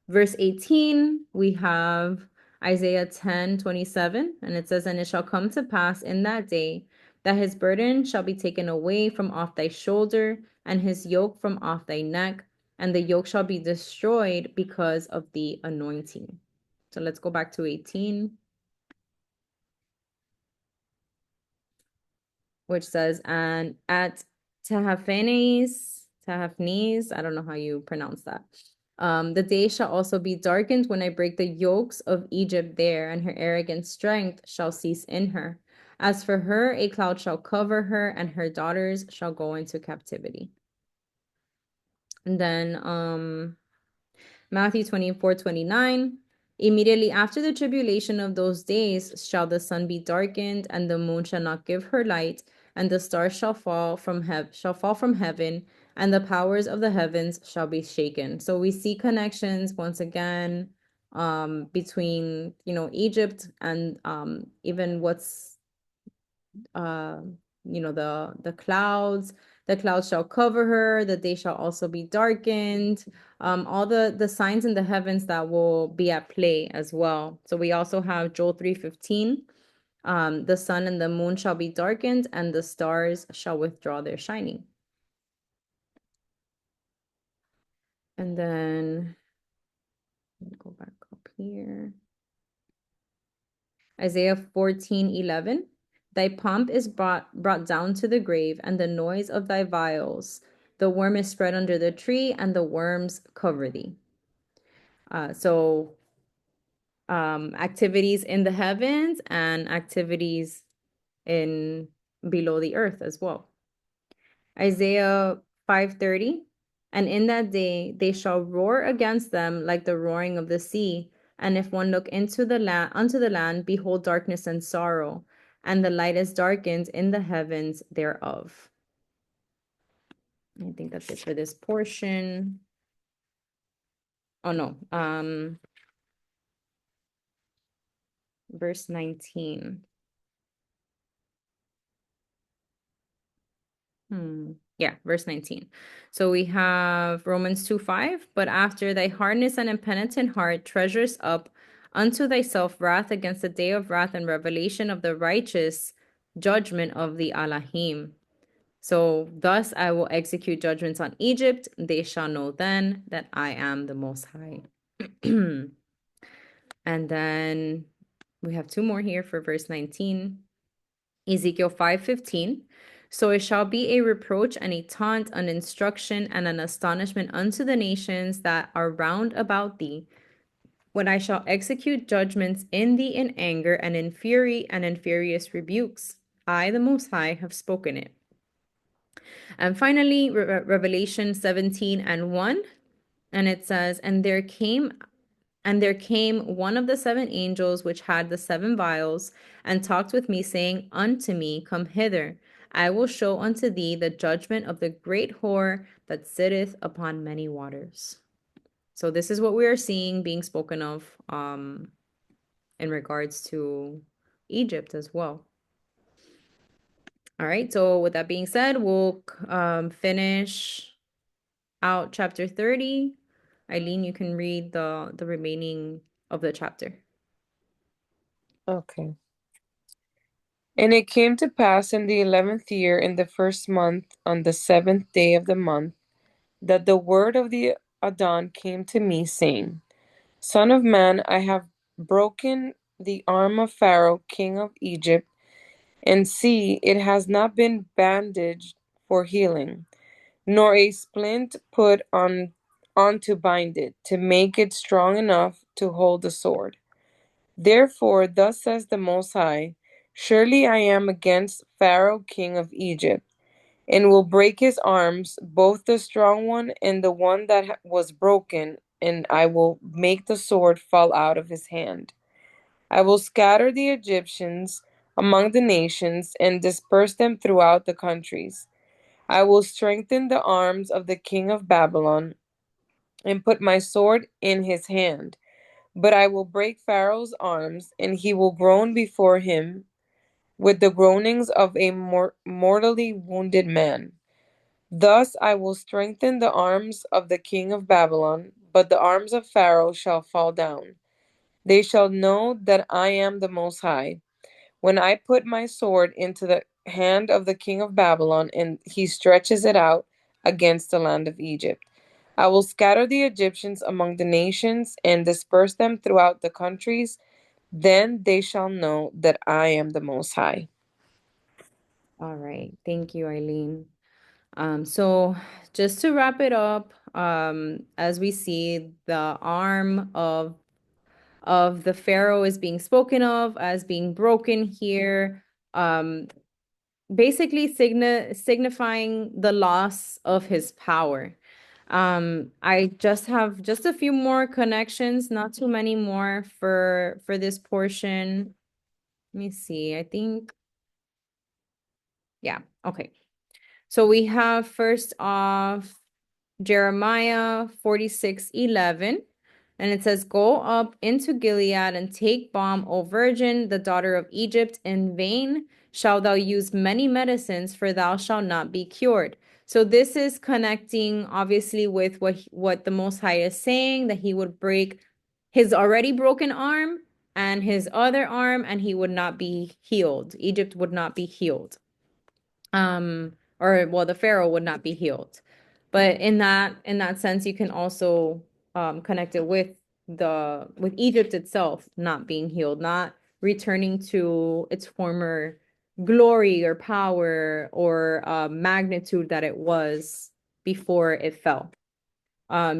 Verse 18, we have Isaiah 10:27, and it says, and it shall come to pass in that day that his burden shall be taken away from off thy shoulder, and his yoke from off thy neck, and the yoke shall be destroyed because of the anointing. So let's go back to 18. Which says, and at Tahaphanes, I don't know how you pronounce that. The day shall also be darkened when I break the yokes of Egypt there, and her arrogant strength shall cease in her. As for her, a cloud shall cover her, and her daughters shall go into captivity. And then Matthew 24:29. Immediately after the tribulation of those days shall the sun be darkened, and the moon shall not give her light, and the stars shall fall from heaven, and the powers of the heavens shall be shaken. So we see connections once again between Egypt and even what's uh the clouds. The clouds shall cover her, that they shall also be darkened. All the signs in the heavens that will be at play as well. So we also have Joel 3:15. The sun and the moon shall be darkened, and the stars shall withdraw their shining. And then let me go back up here. Isaiah 14:11. Thy pomp is brought down to the grave, and the noise of thy viols. The worm is spread under the tree, and the worms cover thee. So activities in the heavens and activities in below the earth as well. Isaiah 5:30. And in that day they shall roar against them like the roaring of the sea. And if one look into the land unto the land, behold darkness and sorrow, and the light is darkened in the heavens thereof. I think that's it for this portion. Oh no, verse 19. Yeah, verse 19. So we have Romans 2:5. But after thy hardness and impenitent heart treasures up unto thyself wrath against the day of wrath and revelation of the righteous judgment of the Alahim. So thus I will execute judgments on Egypt. They shall know then that I am the Most High. And then we have two more here for verse 19. Ezekiel 5:15. So it shall be a reproach and a taunt, an instruction and an astonishment unto the nations that are round about thee, when I shall execute judgments in thee in anger and in fury and in furious rebukes. I, the Most High, have spoken it. And finally, Revelation 17:1, and it says, And there came one of the seven angels which had the seven vials, and talked with me, saying unto me, Come hither, I will show unto thee the judgment of the great whore that sitteth upon many waters. So this is what we are seeing being spoken of in regards to Egypt as well. All right, so with that being said, we'll finish out chapter 30. Eileen, you can read the remaining of the chapter.
Okay. And it came to pass in the 11th year, in the first month, on the 7th day of the month, that the word of the Adon came to me, saying, Son of man, I have broken the arm of Pharaoh, king of Egypt, and see, it has not been bandaged for healing, nor a splint put on to bind it, to make it strong enough to hold the sword. Therefore, thus says the Most High, surely I am against Pharaoh, king of Egypt, and will break his arms, both the strong one and the one that was broken, and I will make the sword fall out of his hand. I will scatter the Egyptians among the nations and disperse them throughout the countries. I will strengthen the arms of the king of Babylon and put my sword in his hand. But I will break Pharaoh's arms, and he will groan before him with the groanings of a mortally wounded man. Thus I will strengthen the arms of the king of Babylon, but the arms of Pharaoh shall fall down. They shall know that I am the Most High, when I put my sword into the hand of the king of Babylon, and he stretches it out against the land of Egypt. I will scatter the Egyptians among the nations and disperse them throughout the countries. Then they shall know that I am the Most High.
All right. Thank you, Eileen. So just to wrap it up, as we see, the arm of the Pharaoh is being spoken of as being broken here. basically signifying the loss of his power. I just have just a few more connections, not too many more for this portion. Let me see. I think, yeah, okay. So we have first off Jeremiah 46:11. And it says, "Go up into Gilead and take balm, O virgin, the daughter of Egypt. In vain shalt thou use many medicines, for thou shalt not be cured." So this is connecting obviously with what the Most High is saying, that he would break his already broken arm and his other arm, and he would not be healed. Egypt would not be healed. Or well, the Pharaoh would not be healed. But in that sense, you can also connect it with Egypt itself not being healed, not returning to its former glory or power or magnitude that it was before it fell.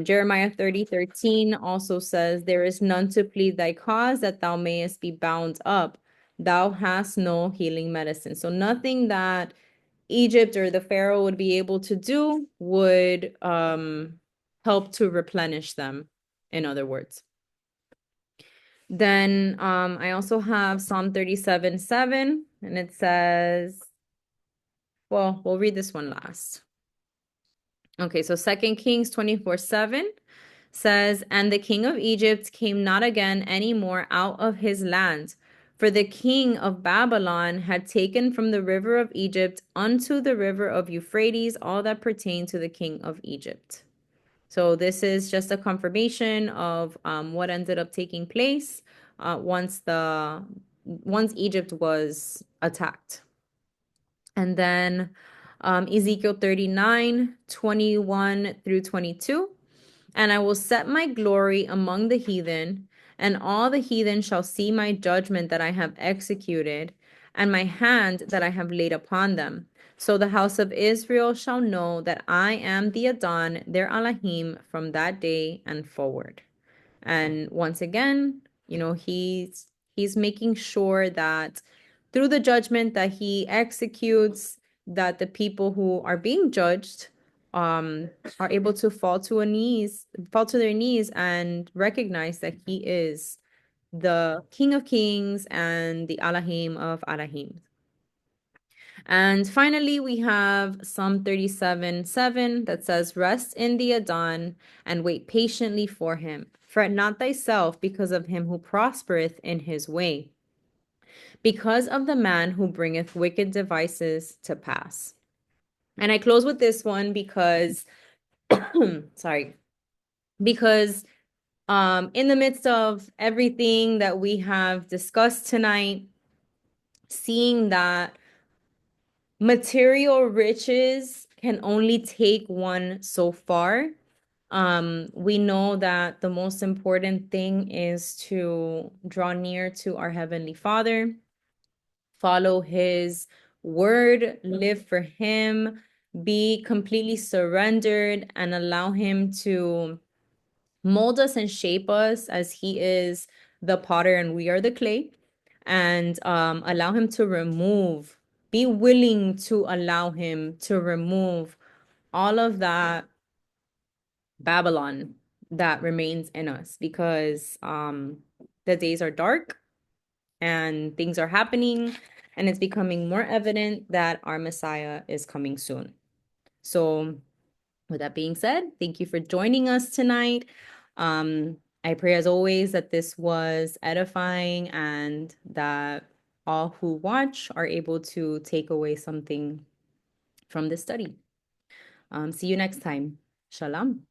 Jeremiah 30:13 also says, "There is none to plead thy cause, that thou mayest be bound up. Thou hast no healing medicine." So nothing that Egypt or the Pharaoh would be able to do would help to replenish them, in other words. Then I also have Psalm 37:7, and it says, well, we'll read this one last. Okay, so 2 Kings 24:7 says, "And the king of Egypt came not again any more out of his land, for the king of Babylon had taken from the river of Egypt unto the river of Euphrates all that pertained to the king of Egypt." So this is just a confirmation of what ended up taking place once Egypt was attacked. And then Ezekiel 39:21-22. "And I will set my glory among the heathen, and all the heathen shall see my judgment that I have executed, and my hand that I have laid upon them. So the house of Israel shall know that I am the Adon, their Elohim, from that day and forward." And once again, he's making sure that through the judgment that he executes, that the people who are being judged are able to fall to their knees and recognize that he is the King of Kings and the Elohim of Elohim. And finally, we have Psalm 37:7 that says, "Rest in the Adon and wait patiently for him. Fret not thyself because of him who prospereth in his way, because of the man who bringeth wicked devices to pass." And I close with this one because, sorry, because in the midst of everything that we have discussed tonight, seeing that material riches can only take one so far. We know that the most important thing is to draw near to our Heavenly Father, follow His word, live for Him, be completely surrendered, and allow Him to mold us and shape us as He is the potter and we are the clay, and allow Him to be willing to allow Him to remove all of that Babylon that remains in us, because the days are dark and things are happening, and it's becoming more evident that our Messiah is coming soon. So with that being said, thank you for joining us tonight. I pray as always that this was edifying and that all who watch are able to take away something from this study. See you next time. Shalom.